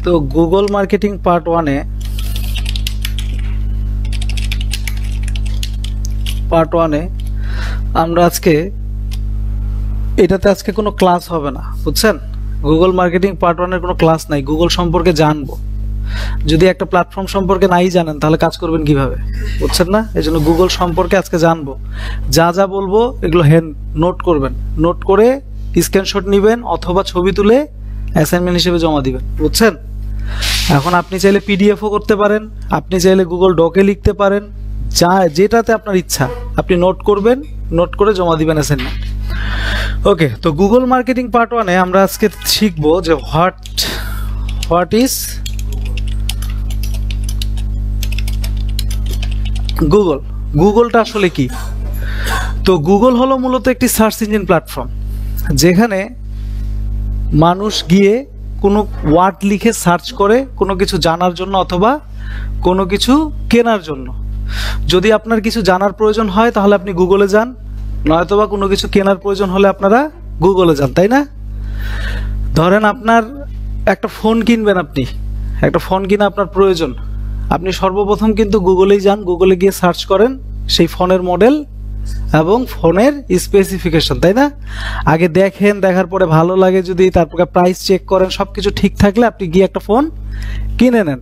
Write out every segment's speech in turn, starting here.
তো Google marketing part 1 এ আমরা আজকে এটাতে কোনো ক্লাস হবে না, বুঝছেন? গুগল মার্কেটিং পার্ট 1 এর কোনো ক্লাস নাই। গুগল সম্পর্কে জানবো। যদি একটা প্ল্যাটফর্ম সম্পর্কে নাই জানেন তাহলে কাজ করবেন কিভাবে, বুঝছেন না? এজন্য গুগল সম্পর্কে আজকে জানবো। যা যা বলবো এগুলো নোট করবেন, নোট করে স্ক্রিনশট নেবেন অথবা ছবি তুলে অ্যাসাইনমেন্ট হিসেবে জমা দিবেন, বুঝছেন? এখন আপনি চাইলে পিডিএফও করতে পারেন, আপনি চাইলে গুগল ডকে লিখতে পারেন, যেটাতে আপনার ইচ্ছা আপনি নোট করবেন, নোট করে জমা দিবেন অ্যাসাইনমেন্ট। ওকে, তো গুগল মার্কেটিং পার্ট 1 এ আমরা আজকে শিখবো যে হোয়াট ইজ গুগল। গুগলটা আসলে কি? তো গুগল হলো মূলত একটি সার্চ ইঞ্জিন প্ল্যাটফর্ম, যেখানে মানুষ গিয়ে কোনো ওয়ার্ড লিখে সার্চ করে কোনো কিছু জানার জন্য অথবা কোনো কিছু কেনার জন্য। যদি আপনার কিছু জানার প্রয়োজন হয় তাহলে আপনি গুগলে যান, নয়তোবা কোনো কিছু কেনার প্রয়োজন হলে আপনারা গুগলে যান, তাই না? ধরেন আপনার একটা ফোন কিনবেন, আপনি একটা ফোন কিনা আপনার প্রয়োজন, আপনি সর্বপ্রথম কিন্তু গুগলেই যান, গুগলে গিয়ে সার্চ করেন সেই ফোনের মডেল এবং ফোনের স্পেসিফিকেশন, তাই না? আগে দেখেন, দেখার পরে ভালো লাগে যদি, তারপরে প্রাইস চেক করেন, সবকিছু ঠিক থাকলে আপনি গিয়ে একটা ফোন কিনে নেন।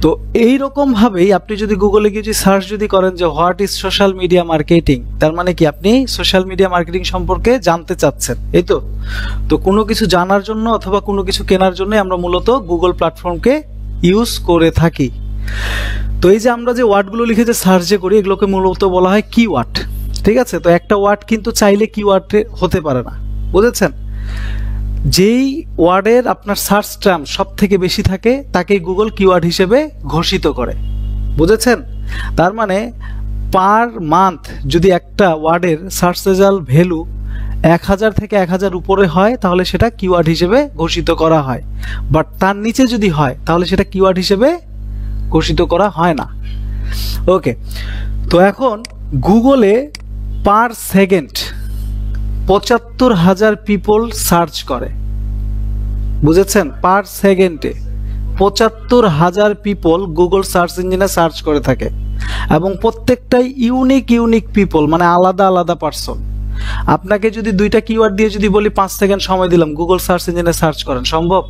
তো এই রকম ভাবেই আপনি যদি গুগলে গিয়ে সার্চ যদি করেন যে what is social media marketing, তার মানে কি আপনি সোশ্যাল মিডিয়া মার্কেটিং সম্পর্কে জানতে চাচ্ছেন, এই তো। তো কোনো কিছু জানার জন্য অথবা কোনো কিছু কেনার জন্য আমরা মূলত গুগল প্ল্যাটফর্মকে ইউজ করে থাকি। তো এই যে আমরা যে ওয়ার্ডগুলো লিখে যে সার্চ করি এগুলোকে মূলত বলা হয় কিওয়ার্ড, ঠিক আছে? তো একটা ওয়ার্ড কিন্তু চাইলে কিওয়ার্ড হতে পারে না, বুঝেছেন? যেই ওয়ার্ডের আপনার সার্চ টার্ম সব থেকে বেশি থাকে তাকেই গুগল কিওয়ার্ড হিসেবে ঘোষিত করে, বুঝেছেন? তার মানে পার মান্থ যদি একটা ওয়ার্ডের সার্চ রেজাল্ট ভ্যালু 1000 থেকে 1000 উপরে হয় তাহলে সেটা কিওয়ার্ড হিসেবে ঘোষিত করা হয়, বাট তার নিচে যদি হয় তাহলে সেটা কিওয়ার্ড হিসেবে ঘোষিত করা হয় না। ওকে, তো এখন গুগলে পার সেকেন্ড 75,000 পিপল সার্চ করে, বুঝেছেন? পার সেকেন্ডে 75,000 পিপল গুগল সার্চ ইঞ্জিনে সার্চ করে থাকে, এবং প্রত্যেকটাই ইউনিক পিপল, মানে আলাদা আলাদা পার্সন। আপনাকে যদি দুইটা কিওয়ার্ড দিয়ে যদি বলি 5 সেকেন্ড সময় দিলাম গুগল সার্চ ইঞ্জিনে সার্চ করেন, সম্ভব?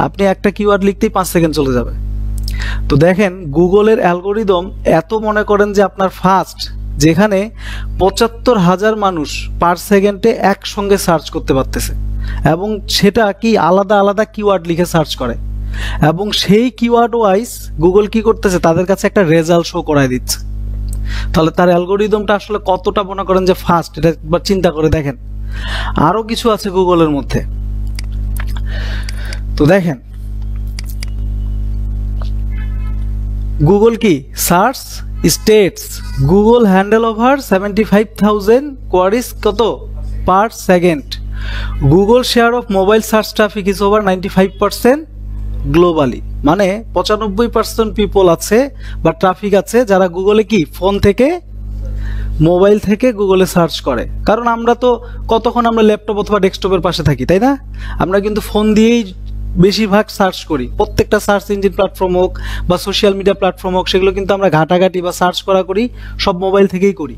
আপনি একটা কিওয়ার্ড লিখতেই 5 সেকেন্ড চলে যাবে। তো দেখেন গুগলের অ্যালগোরিদম এত, মনে করেন যে আপনার ফাস্ট, যেখানে 75,000 মানুষ পার সেকেন্ডে একসঙ্গে সার্চ করতে পারতেছে, এবং সেটা কি আলাদা আলাদা কিওয়ার্ড লিখে সার্চ করে, এবং সেই কিওয়ার্ড ওয়াইজ গুগল কি করতেছে, তাদের কাছে একটা রেজাল্ট শো করায় দিচ্ছে। তাহলে তার অ্যালগোরিদমটা আসলে কতটা, মনে করেন যে ফাস্ট, এটা একবার চিন্তা করে দেখেন। আরো কিছু আছে গুগলের মধ্যে। তো দেখেন গুগল কি search states, Google handle over 75,000 queries কত per second. Google share of mobile search traffic is over 95% globally, মানে 95% পিপল আছে বা ট্রাফিক আছে যারা গুগলে কি ফোন থেকে, মোবাইল থেকে গুগলে সার্চ করে। কারণ আমরা তো কতক্ষণ আমরা ল্যাপটপ অথবা ডেস্কটপের পাশে থাকি, তাই না? আমরা কিন্তু ফোন দিয়েই বেশিরভাগ সার্চ করি। প্রত্যেকটা সার্চ ইঞ্জিন প্ল্যাটফর্ম হোক বা সোশ্যাল মিডিয়া প্ল্যাটফর্ম হোক, সেগুলো কিন্তু আমরা ঘাটাঘাটি বা সার্চ করি সব মোবাইল থেকেই করি।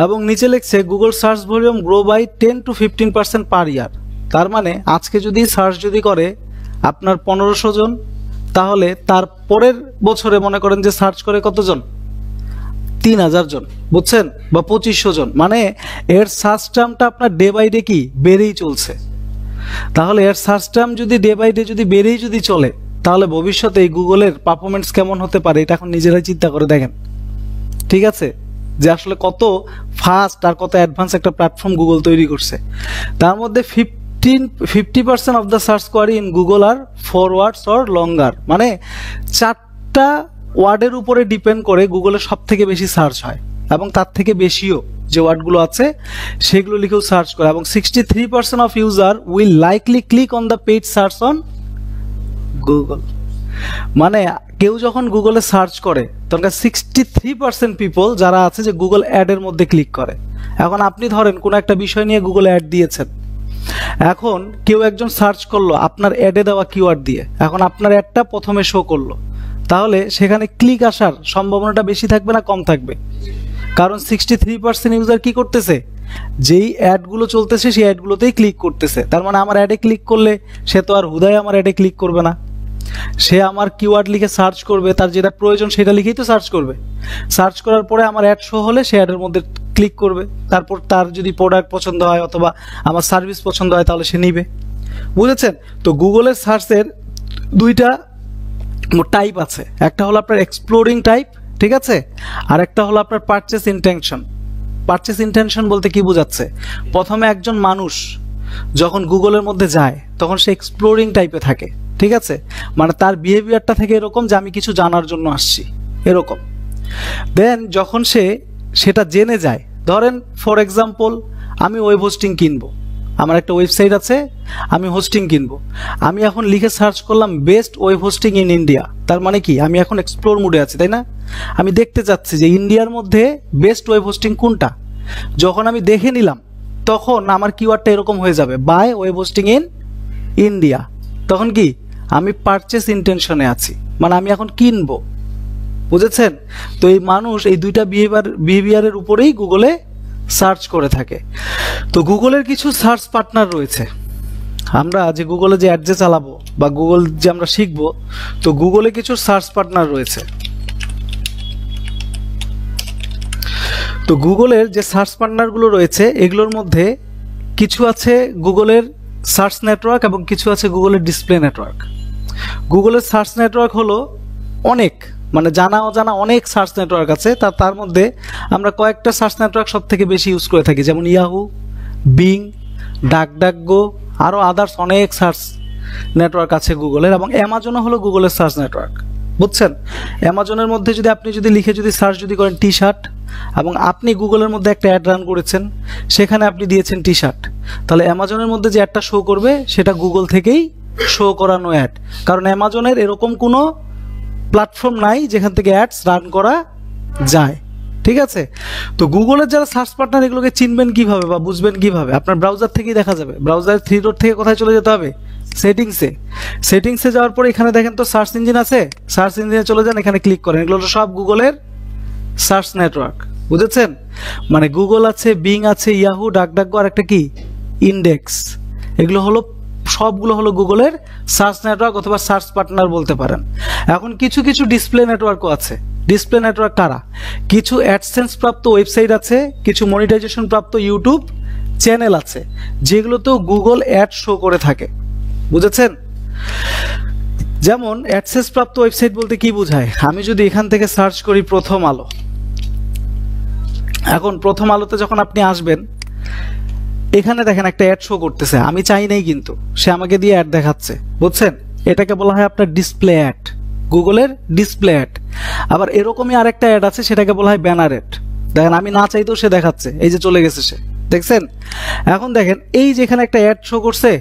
এবং নিচে লিখছে Google search volume grow by 10 to 15% per year. তার মানে আজকে যদি সার্চ যদি করে আপনার 1500 জন, তাহলে তার পরের বছরে মনে করেন যে সার্চ করে কতজন, 3000 জন, বুঝছেন? বা 2500 জন। মানে এর সার্চ টার্মটা আপনার ডে বাই ডে কি বেড়েই চলছে। তাহলে এর সার্চ টার্ম যদি ডে বাই ডে যদি বেড়েই যদি চলে, তাহলে ভবিষ্যতে এই গুগলের পারফরমেন্স কেমন হতে পারে এটা এখন নিজেরাই চিন্তা করে দেখেন, ঠিক আছে? যে আসলে কত ফাস্ট আর কত অ্যাডভান্স একটা প্ল্যাটফর্ম গুগল তৈরি করছে। তার মধ্যে 50% of the search query in Google are 4 words or longer, মানে 4টা ওয়ার্ডের উপরে ডিপেন্ড করে গুগলের সব থেকে বেশি সার্চ হয়, এবং তার থেকে বেশিও যে ওয়ার্ডগুলো আছে সেগুলো লিখেও সার্চ করে। এবং 63% of user will likely click on the page search on Google, মানে কেউ যখন গুগলে সার্চ করে তখন 63% পিপল যারা আছে যে গুগল অ্যাড এর মধ্যে ক্লিক করে। এখন আপনি ধরেন কোনো একটা বিষয় নিয়ে গুগল অ্যাড দিয়েছেন, এখন কেউ একজন সার্চ করলো আপনার অ্যাডে দেওয়া কিওয়ার্ড দিয়ে, এখন আপনার অ্যাডটা প্রথমে শো করলো, তাহলে সেখানে ক্লিক আসার সম্ভাবনাটা বেশি থাকবে না কম থাকবে? কারণ 63% ইউজার কি করতেছে, যেই অ্যাডগুলো চলতেছে সেই অ্যাডগুলোতেই ক্লিক করতেছে। তার মানে আমার অ্যাডে ক্লিক করলে সে তো আর হুদায় আমার অ্যাডে ক্লিক করবে না, সে আমার কিওয়ার্ড লিখে সার্চ করবে, তার যেটা প্রয়োজন সেটা লিখেই তো সার্চ করবে। সার্চ করার পরে আমার অ্যাড শো হলে সে অ্যাডের মধ্যে ক্লিক করবে, তারপর তার যদি প্রোডাক্ট পছন্দ হয় অথবা আমার সার্ভিস পছন্দ হয় তাহলে সে নিবে। বুঝেছেন? তো গুগলের সার্চের দুইটা টাইপ আছে, একটা হলো আপনার এক্সপ্লোরিং টাইপ, ঠিক আছে, আর একটা হলো আপনার পারচেস ইন্টেনশন। পারচেস ইন্টেনশন বলতে কি বোঝাচ্ছে, প্রথমে একজন মানুষ যখন গুগলের মধ্যে যায় তখন সে এক্সপ্লোরিং টাইপে থাকে, ঠিক আছে, মানে তার বিহেভিয়ারটা থেকে এরকম যে আমি কিছু জানার জন্য আসছি এরকম। দেন যখন সে সেটা জেনে যায়, ধরেন ফর এক্সাম্পল আমি ওয়েব হোস্টিং কিনবো, আমার একটা ওয়েবসাইট আছে, আমি হোস্টিং কিনবো, আমি এখন লিখে সার্চ করলাম best web hosting in India. তার মানে কি, আমি এখন এক্সপ্লোর মুডে আছি, তাই না? আমি দেখতে চাচ্ছি যে ইন্ডিয়ার মধ্যে বেস্ট ওয়েব হোস্টিং কোনটা। যখন আমি দেখে নিলাম তখন আমার কিওয়ার্ডটা এরকম হয়ে যাবে, buy web hosting in India. তখন কি, আমি পারচেস ইন্টেনশনে আছি, মানে আমি এখন কিনবো। বুঝেছেন? তো এই মানুষ এই দুইটা বিহেভিয়ারের উপরেই গুগলে সার্চ করে থাকে। তো গুগলের কিছু সার্চ পার্টনার রয়েছে, আমরা যে গুগলে যে অ্যাড যে চালাবো বা গুগল যে আমরা শিখবো, তো গুগলে কিছু সার্চ পার্টনার রয়েছে। তো গুগলের যে সার্চ পার্টনারগুলো রয়েছে এগুলোর মধ্যে কিছু আছে গুগলের সার্চ নেটওয়ার্ক এবং কিছু আছে গুগলের ডিসপ্লে নেটওয়ার্ক। গুগলের সার্চ নেটওয়ার্ক হলো অনেক, মানে জানা অজানা অনেক সার্চ নেটওয়ার্ক আছে, তার মধ্যে আমরা কয়েকটা সার্চ নেটওয়ার্ক সব থেকে বেশি ইউজ করে থাকি, যেমন ইয়াহু, বিং, ডাকডাকগো, আরও আদার্স অনেক সার্চ নেটওয়ার্ক আছে গুগলের। এবং অ্যামাজনও হলো গুগলের সার্চ নেটওয়ার্ক। বুঝছেন? অ্যামাজনের মধ্যে আপনি লিখে সার্চ করেন টি শার্ট, এবং আপনি গুগলের মধ্যে একটা অ্যাড রান করেছেন, সেখানে আপনি দিয়েছেন টি শার্ট, তাহলে অ্যামাজনের মধ্যে যে অ্যাডটা শো করবে সেটা গুগল থেকেই শো করানো অ্যাড। কারণ অ্যামাজনের এরকম কোনো প্ল্যাটফর্ম নাই যেখান থেকে অ্যাডস রান করা যায়, ঠিক আছে? তো গুগলের যারা সার্চ পার্টনার এগুলোকে চিনবেন কিভাবে বা বুঝবেন কিভাবে? আপনার ব্রাউজার থেকেই দেখা যাবে। ব্রাউজারের 3 ডট থেকে কোথায় চলে যেতে হবে? সেটিংসে যাওয়ার পরে এখানে দেখেন তো সার্চ ইঞ্জিন আছে, সার্চ ইঞ্জিনে চলে যান, এখানে ক্লিক করেন। এগুলো সব গুগলের সার্চ নেটওয়ার্ক। বুঝেছেন? মানে গুগল আছে, বিং আছে, ইয়াহু, ডাকডাকগো, আর একটা কি ইন্ডেক্স। এগুলো হলো সবগুলো হলো গুগলের সার্চ নেটওয়ার্ক অথবা সার্চ পার্টনার বলতে পারেন। এখন কিছু কিছু ডিসপ্লে নেটওয়ার্কও আছে। ডিসপ্লে নেটওয়ার্ক কারা? কিছু অ্যাডসেন্স প্রাপ্ত ওয়েবসাইট আছে, কিছু মনিটাইজেশন প্রাপ্ত ইউটিউব চ্যানেল আছে, যেগুলোতেও গুগল অ্যাড শো করে থাকে। বুঝেছেন? যেমন অ্যাডসেন্স প্রাপ্ত ওয়েবসাইট বলতে কি বোঝায়? আমি যদি এখান থেকে সার্চ করি প্রথম আলো, এখন প্রথম আলোতে যখন আপনি আসবেন, এখানে দেখেন একটা অ্যাড শো করতেছে, আমি চাই নাই কিন্তু সে আমাকে দিয়ে অ্যাড দেখাচ্ছে। বুঝছেন? এটাকে বলা হয় আপনার ডিসপ্লে অ্যাড, গুগলের ডিসপ্লে অ্যাড। আবার এরকমই আরেকটা অ্যাড আছে, সেটাকে বলা হয় ব্যানার অ্যাড। দেখেন আমি না চাইতেও সে দেখাচ্ছে, এই যে চলে গেছে সে, দেখছেন? এখন দেখেন এই যেখানে একটা অ্যাড শো করছে,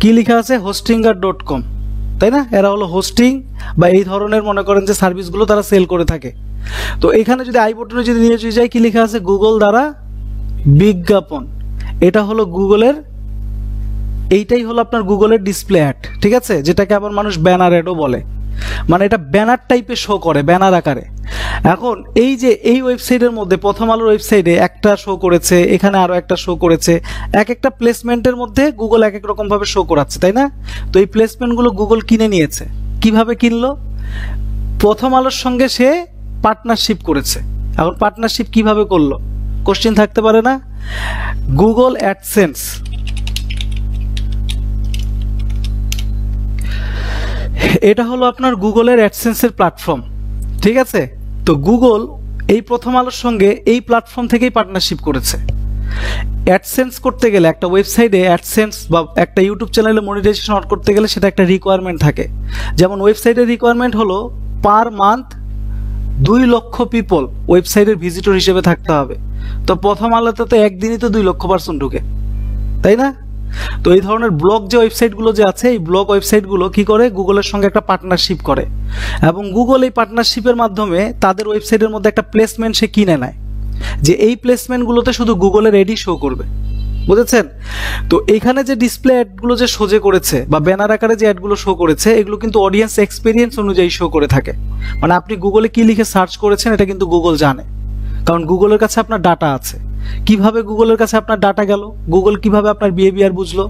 কি লেখা আছে? hostinger.com, তাই না? এরা হলো হোস্টিং বা এই ধরনের মনে করেন যে সার্ভিসগুলো তারা সেল করে থাকে। তো এখানে যদি আই বটনে নিয়ে যাই, কি লেখা আছে? গুগল দ্বারা বিজ্ঞাপন। এটা হলো গুগলের, এইটাই হলো আপনার গুগলের ডিসপ্লে অ্যাড, ঠিক আছে, যেটাকে আবার মানুষ ব্যানার অ্যাডও বলে। মানে এটা ব্যানার টাইপের শো করে, ব্যানার আকারে। এখন এই যে এই ওয়েবসাইটের মধ্যে প্রথম আলোর ওয়েবসাইটে একটা শো করেছে, এখানে আরো একটা শো করেছে, এক একটা প্লেসমেন্টের মধ্যে গুগল এক এক রকম ভাবে শো করাচ্ছে, তাই না? তো এই প্লেসমেন্টগুলো গুগল কিনে নিয়েছে। কিভাবে কিনলো? প্রথম আলোর সঙ্গে সে পার্টনারশিপ করেছে। এখন পার্টনারশিপ কিভাবে করলো? কোশ্চেন থাকতে পারে না? গুগল অ্যাডসেন্স, এটা হলো আপনার গুগলের অ্যাডসেন্সের প্ল্যাটফর্ম, ঠিক আছে? তো গুগল এই প্রথম আলোর সঙ্গে এই প্ল্যাটফর্ম থেকেই পার্টনারশিপ করেছে। অ্যাডসেন্স করতে গেলে একটা ওয়েবসাইটে অ্যাডসেন্স বা একটা ইউটিউব চ্যানেলে মনিটাইজেশন অন করতে গেলে সেটা একটা রিকোয়ারমেন্ট থাকে। যেমন ওয়েবসাইটের রিকোয়ারমেন্ট হলো পার মান্থ 2 লক্ষ পিপল ওয়েবসাইটের ভিজিটর হিসেবে থাকতে হবে। তো প্রথম আলোতে তো একদিনই তো 2 লক্ষ পার্সন ঢুকে, তাই না? তো এই ধরনের ব্লগ যে ওয়েবসাইটগুলো যে আছে, এই ব্লগ ওয়েবসাইটগুলো কি করে? গুগলের সঙ্গে একটা পার্টনারশিপ করে, এবং গুগল এই পার্টনারশিপের মাধ্যমে তাদের ওয়েবসাইটের মধ্যে একটা প্লেসমেন্ট সে কিনে নেয়, যে এই প্লেসমেন্টগুলোতে শুধু গুগলের এডই শো করবে। বুঝেছেন? তো এখানে যে ডিসপ্লে অ্যাডগুলো যে শো করেছে বা ব্যানার আকারে যে অ্যাডগুলো শো করেছে, এগুলো কিন্তু অডিয়েন্স এক্সপিরিয়েন্স অনুযায়ী শো করে থাকে। মানে আপনি গুগলে কি লিখে সার্চ করেছেন এটা কিন্তু গুগল জানে, কারণ গুগলের কাছে আপনার ডাটা আছে। কিভাবে গুগলের কাছে আপনার ডাটা গেল, গুগল কিভাবে আপনার বিহেভিয়ার বুঝলো?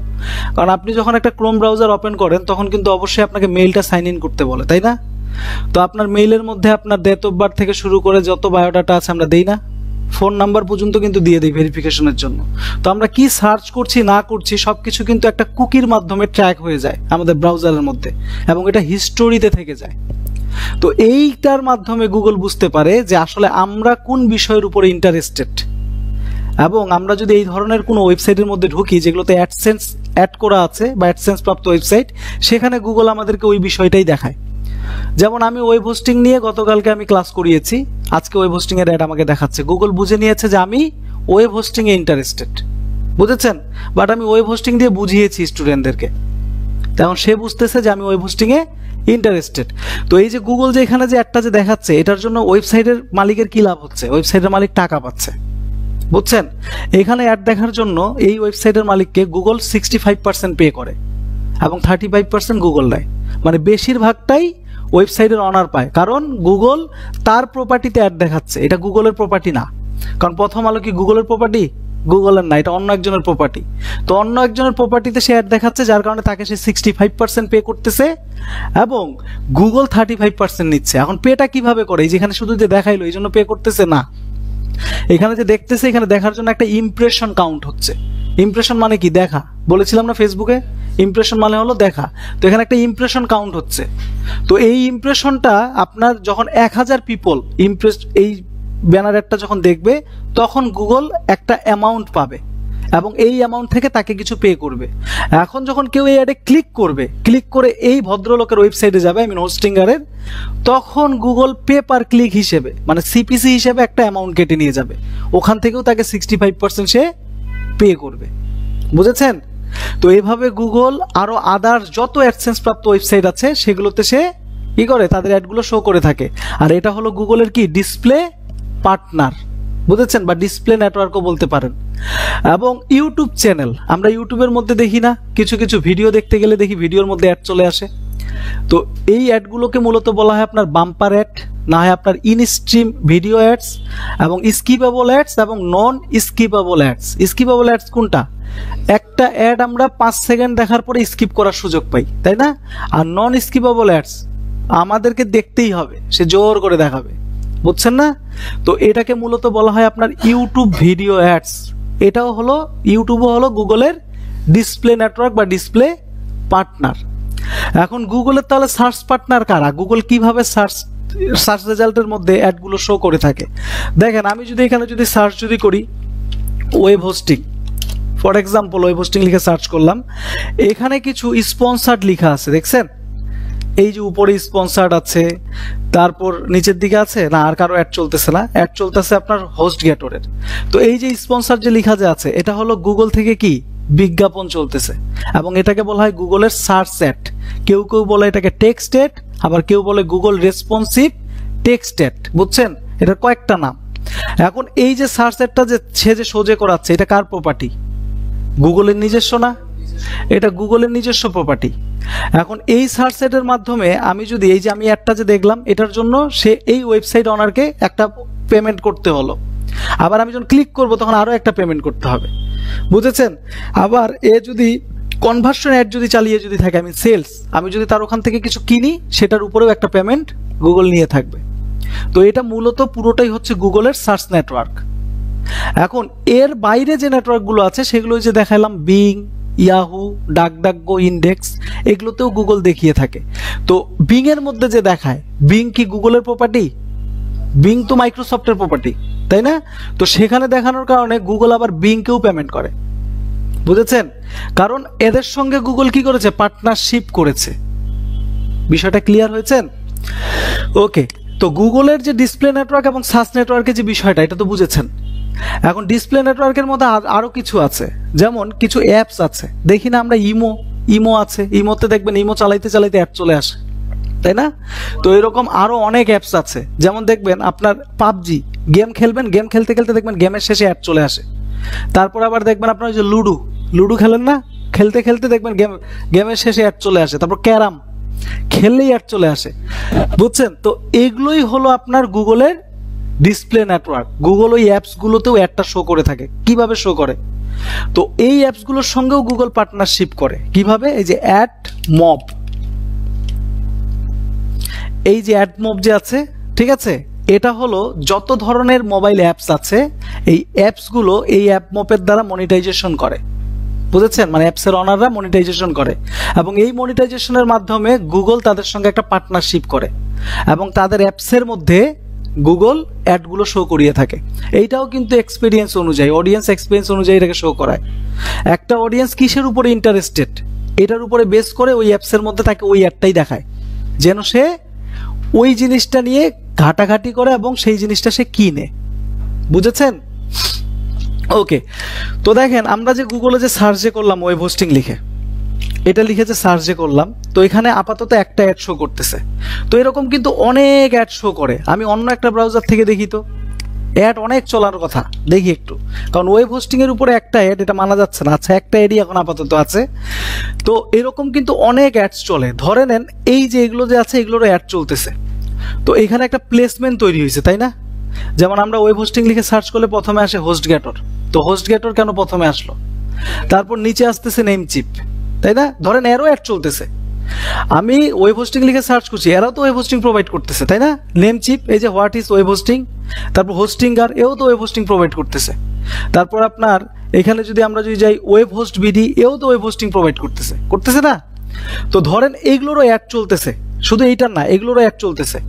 কারণ আপনি যখন একটা ক্রোম ব্রাউজার ওপেন করেন তখন কিন্তু অবশ্যই আপনাকে মেইলটা সাইন ইন করতে বলে, তাই না? তো আপনার মেইলের মধ্যে আপনার ডেট অফ বার্থ থেকে শুরু করে যত বায়োডাটা আছে আমরা দেই না, ফোন নাম্বার পর্যন্ত কিন্তু দিয়ে দিই ভেরিফিকেশনের জন্য। তো আমরা কি সার্চ করছি না করছি সবকিছু কিন্তু একটা কুকির মাধ্যমে ট্র্যাক হয়ে যায় আমাদের ব্রাউজারের মধ্যে, এবং এটা হিস্টোরিতে থেকে যায়। তো এইটার মাধ্যমে গুগল বুঝতে পারে যে আসলে আমরা কোন বিষয়ের উপরে ইন্টারেস্টেড, এবং আমরা যদি এই ধরনের কোনো ওয়েবসাইটের মধ্যে ঢুকি যেগুলোতে অ্যাডসেন্স অ্যাড করা আছে বা অ্যাডসেন্স প্রাপ্ত ওয়েবসাইট, সেখানে গুগল আমাদেরকে ওই বিষয়টাই দেখায়। যেমন আমি ওয়েব হোস্টিং নিয়ে গতকালকে আমি ক্লাস করিয়েছি, আজকে ওয়েব হোস্টিং এর অ্যাড আমাকে দেখাচ্ছে। গুগল বুঝে নিয়েছে যে আমি ওয়েব হোস্টিং এ ইন্টারেস্টেড, বুঝেছেন? বাট আমি ওয়েব হোস্টিং দিয়ে বুঝিয়েছি স্টুডেন্টদেরকে, তেমন সে বুঝতেছে যে আমি ওয়েব হোস্টিং এ ইন্টারেস্টেড। তো এই যে গুগল যে এখানে যে অ্যাডটা যে দেখাচ্ছে, এটার জন্য ওয়েবসাইটের মালিকের কি লাভ হচ্ছে? ওয়েবসাইটের মালিক টাকা পাচ্ছে, বুঝছেন? এখানে অ্যাড দেখার জন্য এই ওয়েবসাইটের মালিককে গুগল 65% পে করে এবং 35% গুগল দেয়। মানে বেশিরভাগটাই ওয়েবসাইটের অনার পায়, কারণ গুগল তার প্রপার্টিতে অ্যাড দেখাচ্ছে, এটা গুগলের প্রপার্টি না। কারণ প্রথম আলো কি গুগলের প্রপার্টি? গুগলের না, এটা অন্য একজনের প্রপার্টি। তো অন্য একজনের প্রপার্টিতে সে অ্যাড দেখাচ্ছে, যার কারণে তাকে সে 65% পে করতেছে এবং গুগল 35% নিচ্ছে। এখন পেটা কিভাবে করে? যেখানে শুধু যে দেখাইলো এই জন্য পে করতেছে না, এখানে যে দেখতেছে, এখানে দেখার জন্য একটা ইমপ্রেশন কাউন্ট হচ্ছে। ইমপ্রেশন মানে কি? দেখা। বলেছিলাম না ফেসবুকে ইমপ্রেশন মানে হলো দেখা। তো এখানে একটা ইমপ্রেশন কাউন্ট হচ্ছে। তো এই ইমপ্রেশনটা আপনার যখন 1000 পিপল এই ব্যানার অ্যাডটা যখন দেখবে, তখন গুগল একটা অ্যামাউন্ট পাবে এবং এই অ্যামাউন্ট থেকে তাকে কিছু পে করবে। এখন যখন কেউ এই অ্যাডে ক্লিক করবে, ক্লিক করে এই ভদ্রলোকের ওয়েবসাইটে যাবে, হোস্টিঙ্গারের, তখন গুগল পে পার ক্লিক হিসেবে, মানে সিপিসি হিসেবে একটা অ্যামাউন্ট কেটে নিয়ে যাবে। ওখান থেকেও তাকে 65% সে পে করবে, বুঝেছেন? তো এইভাবে গুগল আরো আদার যত অ্যাডসেন্স প্রাপ্ত ওয়েবসাইট আছে সেগুলোতে সে কি করে? তাদের অ্যাডগুলো শো করে থাকে। আর এটা হলো গুগলের কি? ডিসপ্লে পার্টনার, বুঝেছেন? বা ডিসপ্লে নেটওয়ার্কও বলতে পারেন। এবং ইউটিউব চ্যানেল, আমরা ইউটিউবের মধ্যে দেখি না, কিছু কিছু ভিডিও দেখতে গেলে দেখি ভিডিওর মধ্যে অ্যাড চলে আসে। তো এই অ্যাডগুলোকে মূলত বলা হয় আপনার বাম্পার অ্যাড, না হয় আপনার ইন স্ট্রিম ভিডিও অ্যাডস, এবং স্কিপেবল অ্যাডস এবং নন স্কিপেবল অ্যাডস। স্কিপেবল অ্যাডস কোনটা? একটা অ্যাড আমরা 5 সেকেন্ড দেখার পরে স্কিপ করার সুযোগ পাই, তাই না? আর নন স্কিপেবল অ্যাডস আমাদেরকে দেখতেই হবে, সে জোর করে দেখাবে, বুঝছেন না? তো এটাকে মূলত বলা হয় আপনার ইউটিউব ভিডিও অ্যাডস। এটাও হলো, ইউটিউবও হলো গুগলের ডিসপ্লে নেটওয়ার্ক বা ডিসপ্লে পার্টনার। এখন গুগলের তাহলে সার্চ পার্টনার কারা? গুগল কিভাবে সার্চ রেজাল্টের মধ্যে অ্যাডগুলো শো করে থাকে? দেখেন, আমি যদি এখানে যদি সার্চ যদি করি web hosting, for example web hosting লিখে সার্চ করলাম, এখানে কিছু স্পন্সার্ড লেখা আছে, দেখছেন? এই যে উপরে স্পন্সার্ড আছে, তারপর নিচের দিকে আছে না আর কারো অ্যাড চলতেছে না, অ্যাড চলতেছে আপনার হোস্ট গেটরের। তো এই যে স্পন্সার যে লেখা যে আছে, এটা হলো গুগল থেকে কি বিজ্ঞাপন চলতেছে, এবং এটাকে বলা হয় গুগলের সার্চ অ্যাড। কেউ কেউ বলে এটাকে টেক্সট অ্যাড, আবার কেউ বলে গুগল রেসপন্সিভ টেক্সট অ্যাড, বুঝছেন? এটার কয়েকটা নাম। এখন এই যে সার্চ অ্যাডটা যে সে যে সোজে করাচ্ছে, এটা কার প্রপার্টি? গুগলের নিজস্ব না? এটা গুগলের নিজস্ব প্রপার্টি। এখন এই সার্চ অ্যাডের মাধ্যমে আমি যদি এই যে আমি অ্যাডটা যে দেখলাম, এটার জন্য সে এই ওয়েবসাইট অনারকে একটা পেমেন্ট করতে হলো, আবার আমি যখন ক্লিক করব তখন আরো একটা পেমেন্ট করতে হবে, বুঝেছেন? আবার এ যদি কনভার্সন অ্যাড যদি চালিয়ে যদি থাকে, আমি সেলস, আমি যদি তার ওখান থেকে কিছু কিনি, সেটার উপরেও একটা পেমেন্ট গুগল নিয়ে থাকবে। তো এটা মূলত পুরোটাই হচ্ছে গুগলের সার্চ নেটওয়ার্ক। এখন এর বাইরে যে নেটওয়ার্কগুলো আছে সেগুলো যে দেখালাম, বিং, ইয়াহু, ডাকডাকগো, ইন্ডেক্স, এগুলোতেও গুগল দেখিয়ে থাকে। তো বিং এর মধ্যে যে দেখায়, বিং কি গুগলের প্রপার্টি? বিং তো মাইক্রোসফটের প্রপার্টি, তাই না? তো সেখানে দেখানোর কারণে গুগল আবার বিংকেও পেমেন্ট করে, বুঝেছেন? কারণ এদের সঙ্গে গুগল কি করেছে? পার্টনারশিপ করেছে। বিষয়টা ক্লিয়ার হয়েছেন? ওকে, তো গুগলের যে ডিসপ্লে নেটওয়ার্ক এবং সার্চ নেটওয়ার্কের যে বিষয়টা, এটা তো বুঝেছেন। এখন ডিসপ্লে নেটওয়ার্কের মধ্যে আরো কিছু আছে, যেমন কিছু অ্যাপস আছে, দেখি না আমরা ইমো আছে, ইমোতে দেখবেন ইমো চালাইতে চালাইতে অ্যাড চলে আসে, তাই না? তো এরকম আরো অনেক অ্যাপস আছে, যেমন দেখবেন আপনার পাবজি গেম খেলবেন, গেম খেলতে খেলতে দেখবেন গেমের শেষে অ্যাড চলে আসে। তারপর আবার দেখবেন আপনার যে লুডো লুডো খেলেন না, খেলতে খেলতে দেখবেন গেমের শেষে অ্যাড চলে আসে। তারপর ক্যারাম খেললেই অ্যাড চলে আসে, বুঝছেন? তো এগুলোই হলো আপনার গুগলের ডিসপ্লে নেটওয়ার্ক। গুগল ওই অ্যাপসগুলোতেও অ্যাডটা শো করে থাকে। কিভাবে শো করে? তো এই অ্যাপসগুলোর সঙ্গেও গুগল পার্টনারশিপ করে। কিভাবে? এই যে অ্যাড মব, এই যে অ্যাড মব যে আছে, ঠিক আছে, এটা হলো যত ধরনের মোবাইল অ্যাপস আছে এই অ্যাপসগুলো এই অ্যাপ মপের দ্বারা মনিটাইজেশন করে, বুঝেছেন? মানে অ্যাপসের অনাররা মনিটাইজেশন করে এবং এই মনিটাইজেশনের মাধ্যমে গুগল তাদের সঙ্গে একটা পার্টনারশিপ করে এবং তাদের অ্যাপসের মধ্যে গুগল অ্যাডগুলো শো করিয়ে থাকে। এইটাও কিন্তু এক্সপিরিয়েন্স অনুযায়ী, অডিয়েন্স এক্সপিরিয়েন্স অনুযায়ী এটাকে শো করায়। একটা অডিয়েন্স কিসের উপরে ইন্টারেস্টেড এটার উপরে বেস করে ওই অ্যাপসের মধ্যে তাকে ওই অ্যাডটাই দেখায়, যেন সে ওই জিনিসটা নিয়ে ঘাটাঘাটি করে এবং সেই জিনিসটা সে কিনে, বুঝেছেন? ওকে, তো দেখেন আমরা যে গুগলে যে সার্চে করলাম ওয়েব হোস্টিং লিখে, এটা লিখে যে সার্চে করলাম, তো এখানে আপাতত একটা অ্যাড শো করতেছে। তো এরকম কিন্তু অনেক অ্যাড শো করে। আমি অন্য একটা ব্রাউজার থেকে দেখি, তো অ্যাড অনেক চলার কথা, দেখি একটু, কারণ ওয়েব হোস্টিং এর উপরে একটা অ্যাড এটা মানা যাচ্ছে না। আচ্ছা, একটা অ্যাডই এখন আপাতত আছে। তো এরকম কিন্তু অনেক অ্যাডস চলে। ধরে নেন এই যে এগুলো যে আছে এগুলোরও অ্যাড চলতেছে। তো এখানে একটা প্লেসমেন্ট তৈরি হয়েছে, তাই না? যেমন আমরা ওয়েব হোস্টিং লিখে সার্চ করলে প্রথমে আসে হোস্টগেটর। তো হোস্টগেটর কেন প্রথমে আসলো? তারপর নিচে আসতেছে নেমচিপ, তাই না? ধরেন এরও অ্যাড চলতেছে। আমি ওয়েব হোস্টিং লিখে সার্চ করছি, এরাও তো ওয়েব হোস্টিং প্রোভাইড করতেছে, তাই না? নেমচিপ, এই যে হোয়াট ইজ ওয়েব হোস্টিং, তারপর হোস্টিঙ্গার, এও তো ওয়েব হোস্টিং প্রোভাইড করতেছে। তারপর আপনার এখানে যদি আমরা যদি যাই ওয়েব হোস্ট বিডি, এও তো ওয়েব হোস্টিং প্রোভাইড করতেছে, করতেছে না? তো ধরেন এইগুলোরও অ্যাড চলতেছে, শুধু এইটার না, এগুলোরও অ্যাড চলতেছে।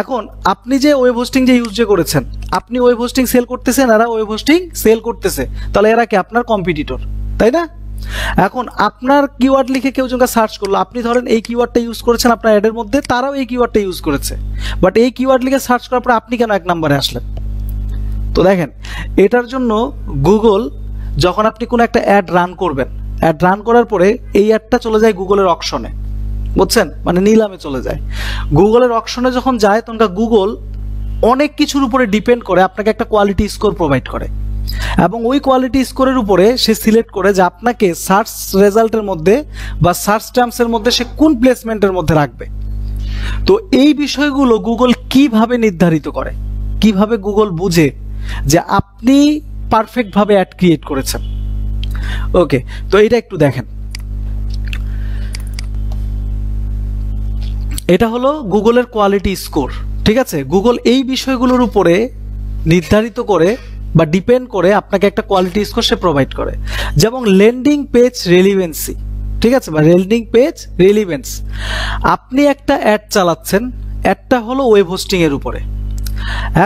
এখন আপনি যে ওয়েব হোস্টিং যে ইউজ যে করেছেন, আপনি ওয়েব হোস্টিং সেল করতেছেন, এরা ওয়েব হোস্টিং সেল করতেছে, তাহলে এরা কি আপনার কম্পিটিটর, তাই না? এখন আপনার কিওয়ার্ড লিখে কেউ যখন সার্চ করলো, আপনি ধরেন এই কিওয়ার্ডটা ইউজ করেছেন আপনার অ্যাডের মধ্যে, তারাও এই কিওয়ার্ডটা ইউজ করেছে, বাট এই কিওয়ার্ড লিখে সার্চ করার পর আপনি কেন এক নম্বরে আসলেন? তো দেখেন, এটার জন্য গুগল যখন আপনি কোনো একটা অ্যাড রান করবেন, অ্যাড রান করার পরে এই অ্যাডটা চলে যায় গুগলের অকশনে, বুঝছেন? মানে নিলামে চলে যায়। গুগলের অকশনে যখন যায় তখন গুগল অনেক কিছুর উপরে ডিপেন্ড করে আপনাকে একটা কোয়ালিটি স্কোর প্রোভাইড করে এবং ওই কোয়ালিটি স্কোরের উপরে সে সিলেক্ট করে যে আপনাকে সার্চ রেজাল্টের মধ্যে বা সার্চ টার্মসের মধ্যে সে কোন প্লেসমেন্টের মধ্যে রাখবে। তো এই বিষয়গুলো গুগল কিভাবে নির্ধারিত করে, কিভাবে গুগল বুঝে যে আপনি পারফেক্টভাবে অ্যাড ক্রিয়েট করেছেন। ওকে, তো এটা একটু দেখেন। এটা হলো গুগলের কোয়ালিটি স্কোর, ঠিক আছে? গুগল এই বিষয়গুলোর উপরে নির্ধারিত করে বা ডিপেন্ড করে আপনাকে একটা কোয়ালিটি স্কোর সে প্রোভাইড করে। যেমন ল্যান্ডিং পেজ রেলিভেন্সি, ঠিক আছে, বা ল্যান্ডিং পেজ রেলিভেন্স। আপনি একটা অ্যাড চালাচ্ছেন, অ্যাডটা হলো ওয়েব হোস্টিং এর উপরে।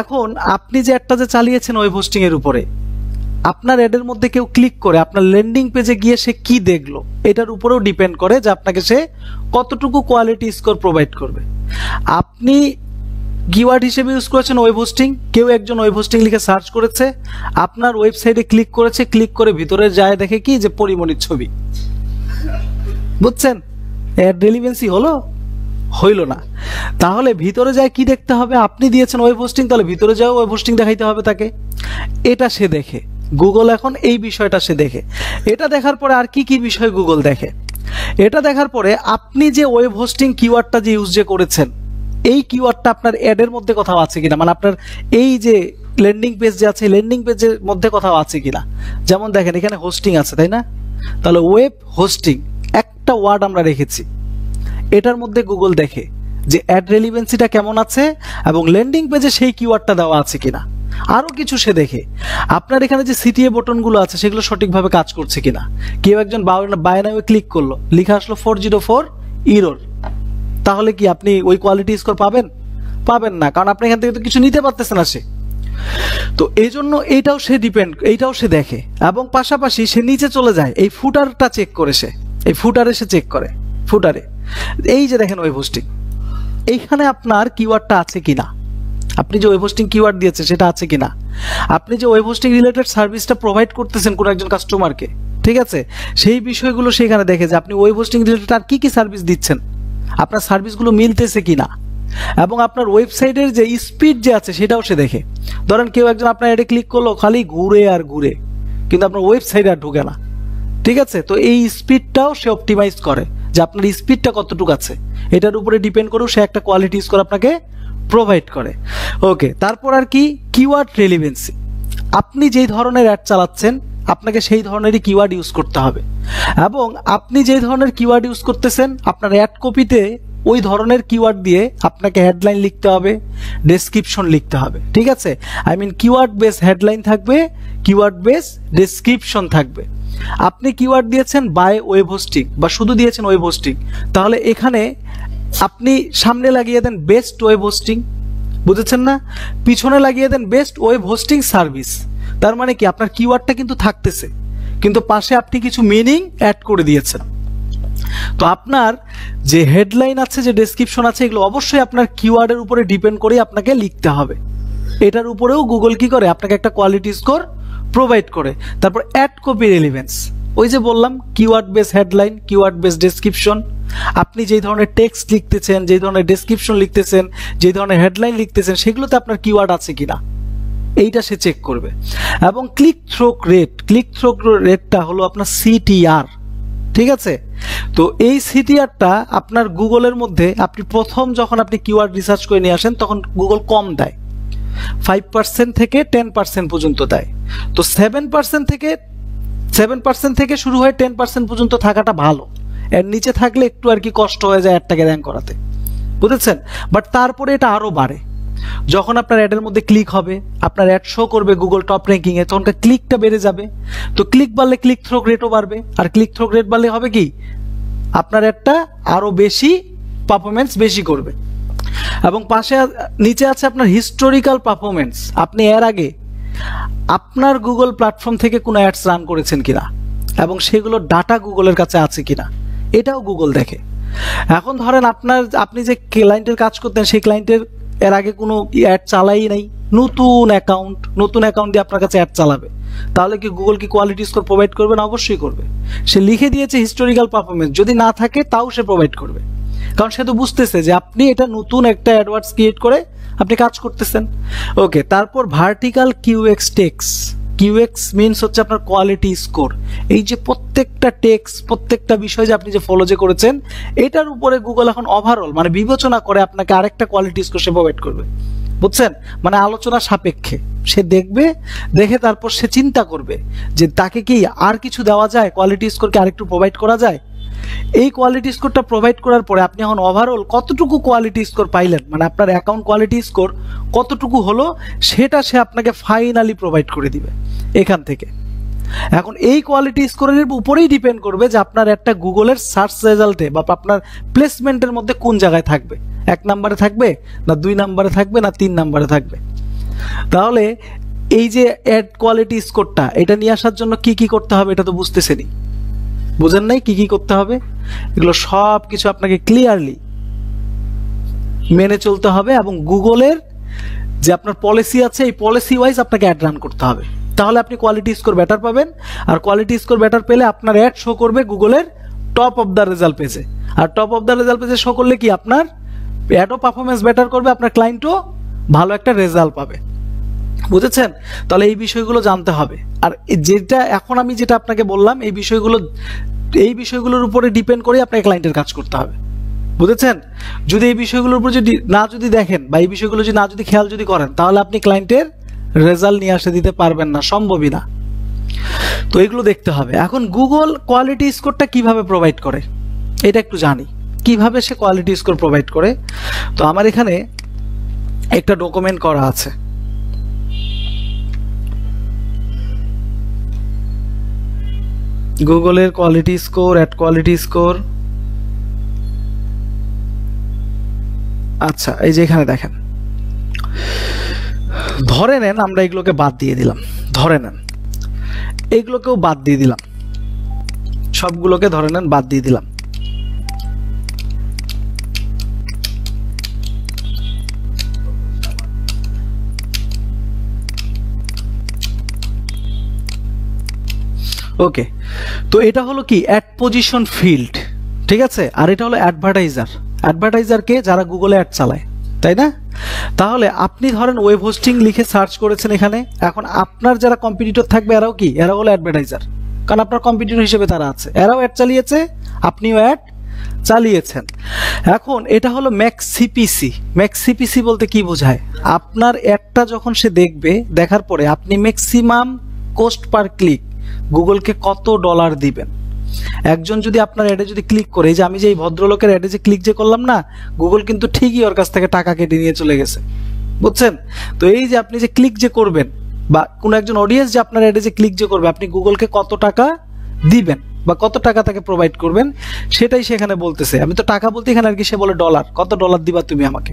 এখন আপনি যে অ্যাডটা যে চালিয়েছেন ওয়েব হোস্টিং এর উপরে, আপনার অ্যাডের মধ্যে কেউ ক্লিক করে আপনার ল্যান্ডিং পেজে গিয়ে সে কি দেখলো এটার উপরেও ডিপেন্ড করে যে আপনাকে সে কতটুকু কোয়ালিটি স্কোর প্রোভাইড করবে। আপনি কিওয়ার্ড হিসেবে ইউজ করেছেন ওয়েব হোস্টিং, কেউ একজন ওয়েব হোস্টিং লিখে সার্চ করেছে, আপনার ওয়েবসাইটে ক্লিক করেছে, ক্লিক করে ভিতরে যায় দেখে কি যে পরিমণির ছবি, বুঝছেন? অ্যাড রেলিভেন্সি হলো? হইল না। তাহলে ভিতরে যায় কি দেখতে হবে? আপনি দিয়েছেন ওয়েব হোস্টিং, তাহলে ভিতরে যাও ওয়েব হোস্টিং দেখাইতে হবে তাকে। এটা সে দেখে, গুগল এখন এই বিষয়টা সে দেখে। এটা দেখার পরে আর কি কি বিষয় গুগল দেখে? এটা দেখার পরে আপনি যে ওয়েব হোস্টিং কিওয়ার্ডটা যে ইউজ যে করেছেন, এই কিওয়ার্ডটা আপনার অ্যাডের মধ্যে কোথাও আছে কিনা, মানে আপনার এই যে ল্যান্ডিং পেজ যে আছে ল্যান্ডিং পেজের মধ্যে কোথাও আছে কিনা। যেমন দেখেন এখানে হোস্টিং আছে, তাই না? তাহলে ওয়েব হোস্টিং একটা ওয়ার্ড আমরা রেখেছি, এটার মধ্যে গুগল দেখে যে অ্যাড রেলিভেন্সিটা কেমন আছে এবং ল্যান্ডিং পেজে সেই কিওয়ার্ডটা দেওয়া আছে কিনা। আরও কিছু সে দেখে আপনার এখানে যে সিটিএ বটনগুলো আছে সেগুলো সঠিকভাবে কাজ করছে কিনা। কেউ একজন বাই নাও ক্লিক করলো, লিখা আসলো 404 ইরর, তাহলে কি আপনি ওই কোয়ালিটি স্কোর পাবেন? পাবেন না, কারণ আপনি এখান থেকে তো কিছু নিতে পারতেছেন না সে। তো এই জন্য এইটাও সে দেখে এবং পাশাপাশি সে নিচে চলে যায়, এই ফুটারটা চেক করে, সে এই ফুটারে সে চেক করে। ফুটারে এই যে দেখেন ওয়েব হোস্টিং, এইখানে আপনার কিওয়ার্ডটা আছে কিনা, আপনি যে ওয়েব হোস্টিং কিওয়ার্ড দিয়েছে সেটা আছে কিনা, আপনি যে ওয়েব হোস্টিং রিলেটেড সার্ভিসটা প্রোভাইড করতেছেন কোনো একজন কাস্টমারকে, ঠিক আছে, সেই বিষয়গুলো সেখানে দেখে যে আপনি ওয়েব হোস্টিং রিলেটেড আর কি কি সার্ভিস দিচ্ছেন, আপনার সার্ভিসগুলো মিলতেছে কিনা, এবং আপনার ওয়েবসাইটের যে স্পিড যে আছে সেটাও সে দেখে। ধরেন কেউ একজন আপনার অ্যাডে ক্লিক করলো, খালি ঘুরে আর ঘুরে, কিন্তু আপনার ওয়েবসাইটে আর ঢুকে না। ঠিক আছে, তো এই স্পিডটাও সে অপটিমাইজ করে যে আপনার স্পিডটা কতটুকু আছে, এটার উপরে ডিপেন্ড করেও সে একটা কোয়ালিটি স্কোর আপনাকে প্রোভাইড করে। ওকে, তারপর আর কি কিওয়ার্ড রেলিভেন্সি। আপনি যেই ধরনের অ্যাড চালাচ্ছেন আপনাকে সেই ধরনেরই কিওয়ার্ড ইউজ করতে হবে, এবং আপনি যেই ধরনের কিওয়ার্ড ইউজ করতেছেন আপনার অ্যাড কপিতে ওই ধরনের কিওয়ার্ড দিয়ে আপনাকে হেডলাইন লিখতে হবে, ডেসক্রিপশন লিখতে হবে। ঠিক আছে, I mean keyword base headline থাকবে, কিওয়ার্ড বেস ডেসক্রিপশন থাকবে। আপনি কিওয়ার্ড দিয়েছেন বাই ওয়েব হোস্টিং বা শুধু দিয়েছেন ওয়েব হোস্টিং, তাহলে এখানে আপনি সামনে লাগিয়ে দেন বেস্ট ওয়েব হোস্টিং, বুঝেছেন না, পিছনে লাগিয়ে দেন বেস্ট ওয়েব হোস্টিং সার্ভিস। তার মানে কি আপনার কিওয়ার্ডটা কিন্তু থাকতেছে, কিন্তু পাশে আপনি কিছু মিনিং অ্যাড করে দিয়েছেন। তো আপনার যে হেডলাইন আছে, যে ডেসক্রিপশন আছে, এগুলো অবশ্যই আপনার কিওয়ার্ডের উপরে ডিপেন্ড করে আপনাকে লিখতে হবে। এটার উপরেও গুগল কি করে আপনাকে একটা কোয়ালিটি স্কোর প্রোভাইড করে। তারপর অ্যাড কপি রেলিভেন্স, ওই যে বললাম keyword base headline, keyword base description. আপনি যেই ধরনের টেক্সট লিখতেছেন, যেই ধরনের ডেসক্রিপশন লিখতেছেন, যেই ধরনের হেডলাইন লিখতেছেন, সেগুলোতে আপনার কিওয়ার্ড আছে কিনা এইটা সে চেক করবে। এবং click through rate, click through রেটটা হলো আপনার সিটিআর। ঠিক আছে, তো এই সিটিআরটা আপনার গুগলের মধ্যে আপনি প্রথম যখন আপনি কিওয়ার্ড রিসার্চ করে নিয়ে আসেন তখন গুগল কম দেয়, 5% থেকে 10% পর্যন্ত দেয়। তো 7% থেকে শুরু হয়ে 10% পর্যন্ত থাকাটা ভালো, এর নিচে থাকলে একটু আর কি কষ্ট হয়ে যায় অ্যাডটাকে র্যাঙ্ক করাতে, বুঝেছেন। বাট তারপরে এটা আরো বাড়ে, যখন আপনার অ্যাডের মধ্যে ক্লিক হবে, আপনার অ্যাড শো করবে গুগল টপ র্যাঙ্কিং এ, তখন ক্লিকটা বেড়ে যাবে। তো ক্লিক বাড়লে ক্লিক থ্রো রেটও বাড়বে, আর ক্লিক থ্রো রেট বাড়লে হবে কি আপনার অ্যাডটা আরো বেশি পারফরমেন্স বেশি করবে। এবং পাশে নিচে আছে আপনার হিস্টোরিক্যাল পারফরমেন্স, আপনি এর আগে আপনার গুগল প্ল্যাটফর্ম থেকে কোনো অ্যাডস রান করেছেন কিনা এবং সেগুলোর ডাটা গুগলের কাছে আছে কিনা, এটাও গুগল দেখে। এখন ধরেন আপনি যে ক্লায়েন্টের কাজ করতেন সেই ক্লায়েন্টের এর আগে কোনো অ্যাড চালাই নাই, নতুন অ্যাকাউন্ট দিয়ে আপনার কাছে অ্যাড চালাবে, তাহলে কি গুগল কি কোয়ালিটি স্কোর প্রোভাইড করবে না? অবশ্যই করবে। সে লিখে দিয়েছে হিস্টোরিক্যাল পারফরমেন্স, যদি না থাকে তাও সে প্রোভাইড করবে, কারণ সে তো বুঝতেছে যে আপনি এটা নতুন একটা অ্যাডওয়ার্ডস ক্রিয়েট করে আপনি কাজ করতেছেন। ওকে, তারপর vertical QX text. QX means হচ্ছে আপনার কোয়ালিটি স্কোর। এই যে প্রত্যেকটা টেক্স, প্রত্যেকটা বিষয় যে আপনি যে ফলো যে করেছেন, এটার উপরে গুগল এখন ওভারঅল মানে বিবেচনা করে আপনাকে আরেকটা কোয়ালিটি স্কোর সে প্রোভাইড করবে, বুঝছেন, মানে আলোচনা সাপেক্ষে সে দেখবে, দেখে তারপর সে চিন্তা করবে যে তাকে কি আর কিছু দেওয়া যায়, কোয়ালিটি স্কোরকে আরেকটু প্রোভাইড করা যায়। এই কোয়ালিটি স্কোরটা প্রোভাইড করার পরে আপনি এখন ওভারঅল কতটুকু কোয়ালিটি স্কোর পাইলেন, মানে আপনার অ্যাকাউন্ট কোয়ালিটি স্কোর কতটুকু হলো, সেটা সে আপনাকে ফাইনালি প্রোভাইড করে দিবে এখান থেকে। এখন এই কোয়ালিটি স্কোরের উপরেই ডিপেন্ড করবে যে আপনার একটা গুগলের সার্চ রেজাল্টে বা আপনার প্লেসমেন্টের মধ্যে কোন জায়গায় থাকবে, 1 নম্বরে থাকবে না 2 নম্বরে থাকবে না 3 নম্বরে থাকবে। তাহলে এই যে অ্যাড কোয়ালিটি স্কোরটা এটা নিয়ে আসার জন্য কি কি করতে হবে এটা তো বুঝতেছেনই, বুঝেন নাই কি কি করতে হবে? এগুলো সব কিছু আপনাকে ক্লিয়ারলি মেনে চলতে হবে, এবং গুগলের যে আপনার পলিসি আছে এই পলিসি ওয়াইজ আপনাকে অ্যাড রান করতে হবে, তাহলে আপনি কোয়ালিটি স্কোর বেটার পাবেন। আর কোয়ালিটি স্কোর বেটার পেলে আপনার অ্যাড শো করবে গুগলের টপ অফ দ্য রেজাল্ট পেজে, আর টপ অফ দ্য রেজাল্ট পেজে শো করলে কি আপনার অ্যাডও পারফরমেন্স বেটার করবে, আপনার ক্লায়েন্টও ভালো একটা রেজাল্ট পাবে, বুঝেছেন। তাহলে এই বিষয়গুলো জানতে হবে। আর যেটা এখন আমি যেটা আপনাকে বললাম এই বিষয়গুলোর উপরে ডিপেন্ড করে আপনাকে ক্লায়েন্টের কাজ করতে হবে, বুঝেছেন। যদি এই বিষয়গুলোর উপর যদি দেখেন বা এই বিষয়গুলো যদি খেয়াল করেন, তাহলে আপনি ক্লায়েন্টের রেজাল্ট নিয়ে আসে দিতে পারবেন না, সম্ভবই না। তো এগুলো দেখতে হবে। এখন গুগল কোয়ালিটি স্কোরটা কিভাবে প্রোভাইড করে এটা একটু জানি, কিভাবে সে কোয়ালিটি স্কোর প্রোভাইড করে। তো আমার এখানে একটা ডকুমেন্ট করা আছে, গুগলের quality score, ad quality score. আচ্ছা, এই যে এখানে দেখেন, ধরে নেন আমরা এগুলোকে বাদ দিয়ে দিলাম, ধরে নেন এগুলোকেও বাদ দিয়ে দিলাম, সবগুলোকে ধরে নেন বাদ দিয়ে দিলাম। ওকে, তো এটা হলো কি অ্যাড পজিশন ফিল্ড, ঠিক আছে। আর এটা হলো অ্যাডভার্টাইজার কে যারা গুগলে অ্যাড চালায়, তাই না। তাহলে আপনি ধরেন ওয়েব হোস্টিং লিখে সার্চ করেছেন এখানে, এখন আপনার যারা কম্পিটিটর থাকবে এরাও কি, এরা হলো অ্যাডভার্টাইজার, কারণ আপনার কম্পিটিটর হিসেবে তারা আছে, এরাও অ্যাড চালিয়েছে, আপনিও অ্যাড চালিয়েছেন। এখন এটা হলো ম্যাক্স সিপিসি। ম্যাক্স সিপিসি বলতে কি বোঝায়, আপনার অ্যাডটা যখন সে দেখবে, দেখার পরে আপনি ম্যাক্সিমাম কোস্ট পার ক্লিক গুগলকে কত ডলার দিবেন। একজন যদি আপনার অ্যাডে যদি ক্লিক করে, যে আমি যে এই ভদ্রলোকের অ্যাডে যে ক্লিক যে করলাম না, গুগল কিন্তু ঠিকই ওর কাছ থেকে টাকা কেটে নিয়ে চলে গেছে, বুঝছেন? তো এই যে আপনি যে ক্লিক যে করবেন, বা কোনো একজন অডিয়েন্স যে আপনার অ্যাডে যে ক্লিক যে করবে, আপনি গুগলকে কত টাকা দিবেন বা কত টাকা তাকে প্রোভাইড করবেন, সেটাই সেখানে বলতেছে। আমি তো টাকা বলতে এখানে আর কি, সে বলে ডলার, কত ডলার দিবা তুমি আমাকে।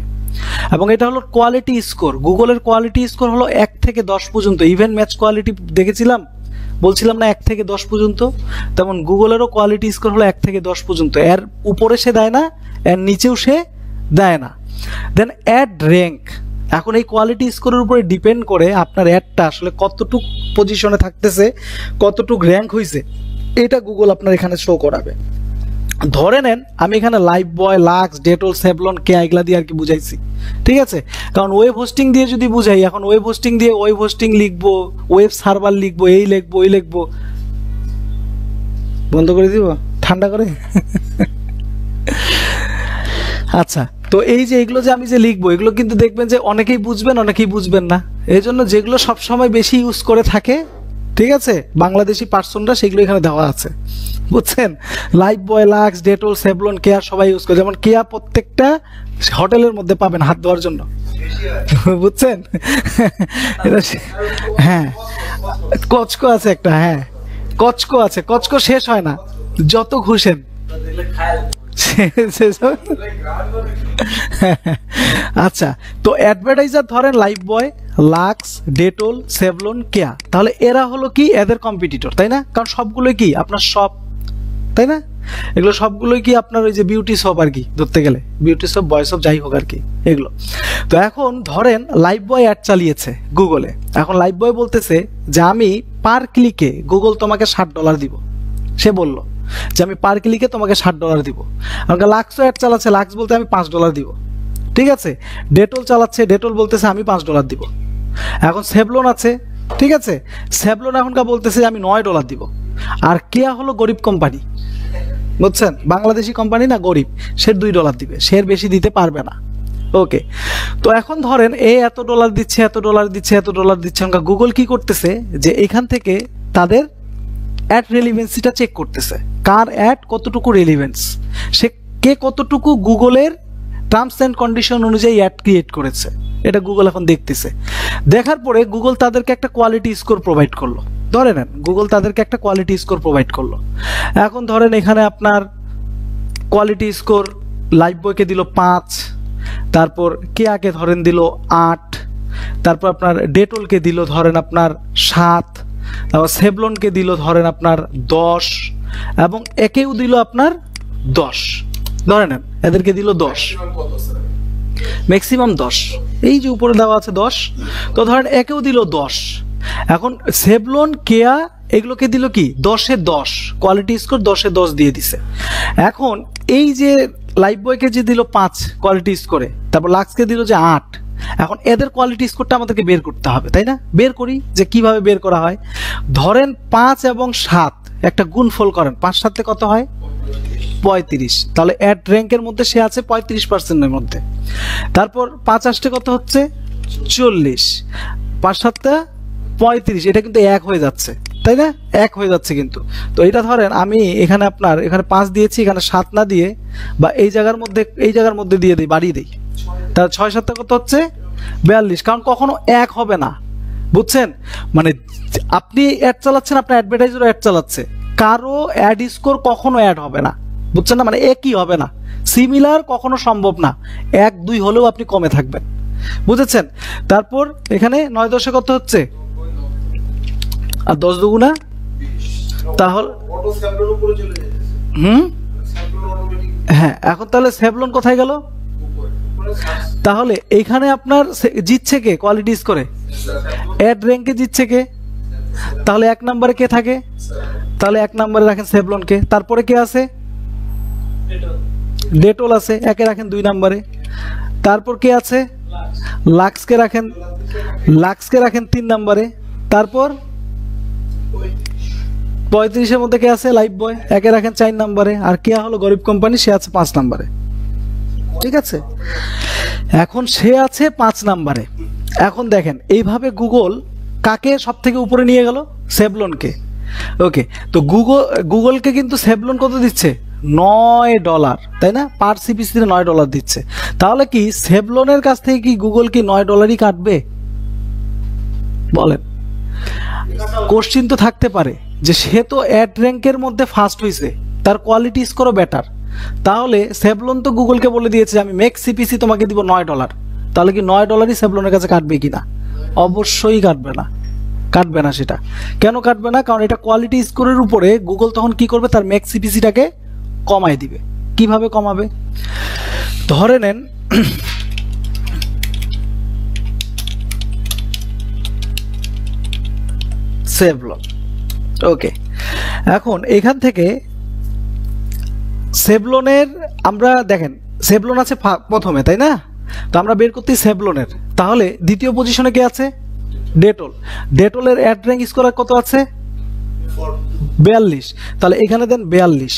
এবং এটা হলো কোয়ালিটি স্কোর। গুগলের কোয়ালিটি স্কোর হলো 1 থেকে 10 পর্যন্ত। ইভেন ম্যাচ কোয়ালিটি দেখেছিলাম, বলছিলাম না 1 থেকে 10 পর্যন্ত, তেমন গুগলেরও কোয়ালিটি স্কোর হলো 1 থেকে 10 পর্যন্ত। এর উপরে সে দেয় না, এর নিচেও সে দেয় না। দেন অ্যাড র্যাঙ্ক। এখন এই কোয়ালিটি স্কোরের উপরে ডিপেন্ড করে আপনার অ্যাডটা আসলে কতটুক পজিশনে থাকতেছে, কতটুক র্যাঙ্ক হয়েছে, এটা গুগল আপনার এখানে শো করাবে। ধরে নেন আমি এখানে লাইভ বয়, লাক্স, ডেটল, সেভলন, কে এগুলা দিয়ে আর কি বুঝাইছি, ঠিক আছে? কারণ ওয়েব হোস্টিং দিয়ে যদি বুঝাই, এখন ওয়েব হোস্টিং দিয়ে ওয়েব হোস্টিং লিখবো, ওয়েব সার্ভার লিখবো, এই লিখবো, ওই লিখবো, বন্ধ করে দিব ঠান্ডা করে। আচ্ছা, তো এই যে এগুলো যে আমি যে লিখবো, এগুলো কিন্তু দেখবেন যে অনেকেই বুঝবেন, অনেকেই বুঝবেন না। এই জন্য যেগুলো সবসময় বেশি ইউজ করে থাকে, ঠিক আছে, বাংলাদেশি পার্সনরা, সেগুলো এখানে দেওয়া আছে, বুঝছেন? লাইভ বয়, লাক্স, ডেটল, সেভলন, কেয়ার সবাই ইউজ করে। যেমন কেয়া প্রত্যেকটা হোটেলের মধ্যে পাবেন হাত ধোয়ার জন্য, বুঝছেন? হ্যাঁ, কচকো আছে একটা, হ্যাঁ কচকো আছে, কচকো শেষ হয় না যত ঘুষেন। আচ্ছা, তো অ্যাডভার্টাইজার ধরেন লাইভ বয়, লাক্স, ডেটল, সেভলন, কেয়া, তাহলে এরা হলো কি এদের কম্পিটিটর, তাই না? কারণ সবগুলোই কি আপনার সব, তাই না? এগুলো সবগুলোই কি আপনার ওই যে বিউটি শপ আর কি, ধরতে গেলে বিউটি শপ, বয় শপ, যাই হোক আর কি এগুলো। তো এখন ধরেন লাইভ বয় অ্যাড চালিয়েছে গুগলে। এখন লাইভ বয় বলতেছে যে আমি পার ক্লিকে গুগল তোমাকে $60 দিব। সে বলল যে আমি পার ক্লিকে তোমাকে $60 দিব। আমাকে লাক্সও অ্যাড চালাচ্ছে, লাক্স বলতে আমি $5 দিব, ঠিক আছে? ডেটল চালাচ্ছে, ডেটল বলতেছে আমি $5 দিব। এখন সেভলন আছে, ঠিক আছে, সেভলন এখনকার বলতেছে আমি $9 দিব। আর কেয়া হলো গরিব কোম্পানি, বুঝছেন? বাংলাদেশি কোম্পানি না, গরিব, সে $2 দিবে, সে বেশি দিতে পারবে না। ওকে, তো এখন ধরেন এত ডলার দিচ্ছে, এত ডলার দিচ্ছে, এত ডলার দিচ্ছে। গুগল কি করতেছে যে এখান থেকে তাদের অ্যাড রেলিভেন্সিটা চেক করতেছে, কার অ্যাড কতটুকু রেলিভেন্স, সে কে কতটুকু গুগলের টার্মস অ্যান্ড কন্ডিশন অনুযায়ী অ্যাড ক্রিয়েট করেছে, এটা গুগল এখন দেখতেছে। দেখার পরে গুগল তাদেরকে একটা কোয়ালিটি স্কোর প্রোভাইড করলো। ধরে নেন গুগল তাদেরকে একটা কোয়ালিটি স্কোর প্রোভাইড করলো। এখন ধরেন এখানে আপনার কোয়ালিটি স্কোর লাইভ বয়কে দিল 5, তারপর কেয়াকে ধরেন দিল 8, তারপর আপনার ডেটলকে দিল ধরেন আপনার 7, তারপর সেভলনকে দিল ধরেন আপনার 10, এবং একেও দিল আপনার 10। ধরে নেন এদেরকে দিল 10, ম্যাক্সিমাম 10, এই যে উপরে দেওয়া আছে 10। তো ধরেন একেও দিল 10। এখন সেভলন, কেয়া এগুলোকে দিল কি 10-এ 10, কোয়ালিটি স্কোর 10-এ 10 দিয়ে দিছে। এখন এই যে লাইভ বয়কে যে দিল 5 কোয়ালিটি স্কোরে, তারপর লাক্সকে দিল যে 8, এখন এদের কোয়ালিটি স্কোরটা আমাদেরকে বের করতে হবে, তাই না? বের করি, যে কিভাবে বের করা হয়। ধরেন 5 এবং 7 একটা গুণফল করেন, 5 7 কত হয় 35, তাহলে অ্যাড র্যাঙ্কের মধ্যে সে আছে 35%-এর মধ্যে। তারপর 5 8 কত হচ্ছে 40, 5 7 35, এটা কিন্তু 1 হয়ে যাচ্ছে, তাই না? 1 হয়ে যাচ্ছে কিন্তু। তো এটা ধরেন আমি এখানে আপনার এখানে 5 দিয়েছি, এখানে 7 না দিয়ে, বা এই জায়গার মধ্যে দিয়ে দিই, বাড়িয়ে দিই, তাহলে 6 7 কত হচ্ছে 42, কারণ কখনো 1 হবে না, বুঝছেন? মানে আপনি অ্যাড চালাচ্ছেন, আপনার অ্যাডভার্টাইজারও অ্যাড চালাচ্ছে, কারো অ্যাড স্কোর কখনো অ্যাড হবে না, বুঝছেন না? মানে একই হবে না, সিমিলার কখনো সম্ভব না, 1 2 হলেও আপনি কমে থাকবেন, বুঝেছেন? তারপর এখানে 9 10 কত হচ্ছে, আর 10 দুগুণা, তাহলে হ্যাঁ। এখন তাহলে সেভলন কোথায় গেল? তাহলে এখানে আপনার জিতছে কে কোয়ালিটি স্কোরে? অ্যাড র্যাঙ্কে জিতছে কে? তাহলে 1 নম্বরে কে থাকে? তাহলে 1 নম্বরে রাখেন সেভলনকে। তারপরে কে আছে? ডেটল আছে, একে রাখেন 2 নম্বরে। তারপর কে আছে? লাক্সকে রাখেন 3 নম্বরে। তারপর 35-এর মধ্যে কে আছে? লাইফ বয়, একে রাখেন 4 নম্বরে। আর কে হলো গরিব কোম্পানি, সে আছে 5 নম্বরে। ঠিক আছে, এখন সে আছে 5 নম্বরে। এখন দেখেন এইভাবে গুগল কাকে সব থেকে উপরে নিয়ে গেল? সেভলনকে। ওকে, তো গুগলকে কিন্তু সেভলন কত দিচ্ছে? $9, তাই না? পার সিপিসিতে $9 দিচ্ছে। তাহলে কি সেভলনের কাছ থেকে কি গুগল কি $9ই কাটবে? বলেন। কোশ্চিন তো থাকতে পারে যে সে তো অ্যাড র্যাঙ্কের মধ্যে ফার্স্ট হয়েছে, তার কোয়ালিটি স্কোরও বেটার, তাহলে সেভলন তো গুগলকে বলে দিয়েছে আমি মেক সিপিসি তোমাকে দিব $9। তাহলে কি $9ই সেভলনের কাছে কাটবে কিনা? অবশ্যই কাটবে না। সেটা কেন কাটবে না? কারণ এটা কোয়ালিটি স্কোরের উপরে গুগল তখন কি করবে? তার মেক সিপিসিটাকে কমায় দিবে। কিভাবে কমাবে? ধরে নেন সেভলন। ওকে, এখন এখান থেকে সেভলনের আমরা দেখেন সেভলন আছে প্রথমে, তাই না? তো আমরা বের করতে সেভলনের, তাহলে দ্বিতীয় পজিশনে কে আছে? ডেটলের অ্যাড র্যাঙ্ক স্কোর কত আছে? 42। তাহলে এখানে দেন 42।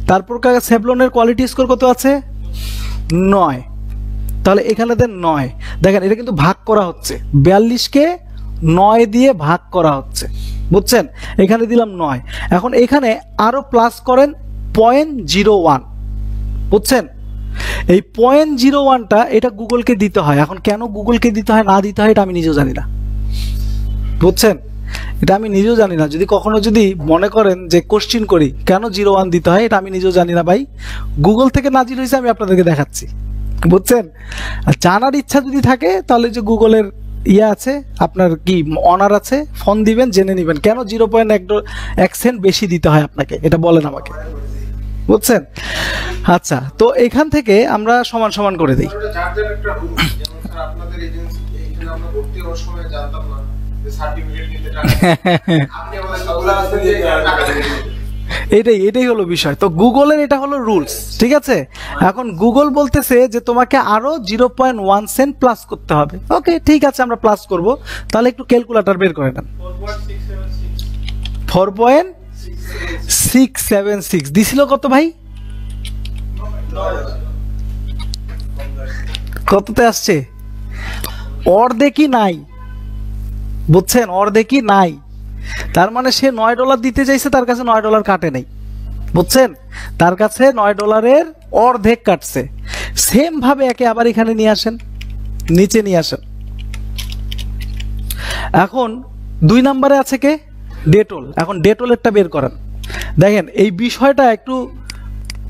তারপর সেভলনের কোয়ালিটি স্কোর কত আছে? 9। তাহলে এখানে দেন 9। দেখেন এটা কিন্তু ভাগ করা হচ্ছে, 42কে 9 দিয়ে ভাগ করা হচ্ছে, বুঝছেন? এখানে দিলাম 9। এখন এখানে আরো প্লাস করেন 0.01, বুঝছেন? এই 0.01টা এটা গুগলকে দিতে হয়। এখন কেন গুগলকে দিতে হয় না দিতে হয় এটা আমি নিজেও জানি না, বুঝছেন? এটা আমি নিজেও জানি না। যদি কখনো মনে করেন যে কোশ্চিন করি কেন 0.1 দিতে হয়, এটা আমি নিজেও জানি না ভাই। গুগল থেকে নাজিল হয়েছে, আমি আপনাদেরকে দেখাচ্ছি, বুঝছেন? জানার ইচ্ছা যদি থাকে তাহলে যে গুগলের আছে, আপনার কি অনার আছে, ফোন দিবেন, জেনে নেবেন কেন 0.1 সেন্ট বেশি দিতে হয় আপনাকে, এটা বলেন আমাকে, বুঝছেন? আচ্ছা, তো এখান থেকে আমরা সমান সমান করে দিই। এটাই হলো বিষয়। তো গুগলের এটা হলো রুলস, ঠিক আছে? এখন গুগল বলতেছে যে তোমাকে আরো 0.1 সেন্ট প্লাস করতে হবে। ওকে, ঠিক আছে, আমরা প্লাস করব। তাহলে একটু ক্যালকুলেটর বের করে নেন। 4.676 দিছিল কত ভাই? কততে আসছে? অর্ধেকই নাই, বুঝছেন? অর্ধেকই নাই। তার মানে সে $9 দিতে চাইছে, তার কাছে $9 কাটে নাই, বুঝছেন? তার কাছে $9-এর অর্ধেক কাটছে। সেম ভাবে একে আবার এখানে নিয়ে আসেন, নিচে নিয়ে আসেন। এখন 2 নম্বরে আছে কে? ডেটল। এখন ডেটলেরটা বের করেন। দেখেন এই বিষয়টা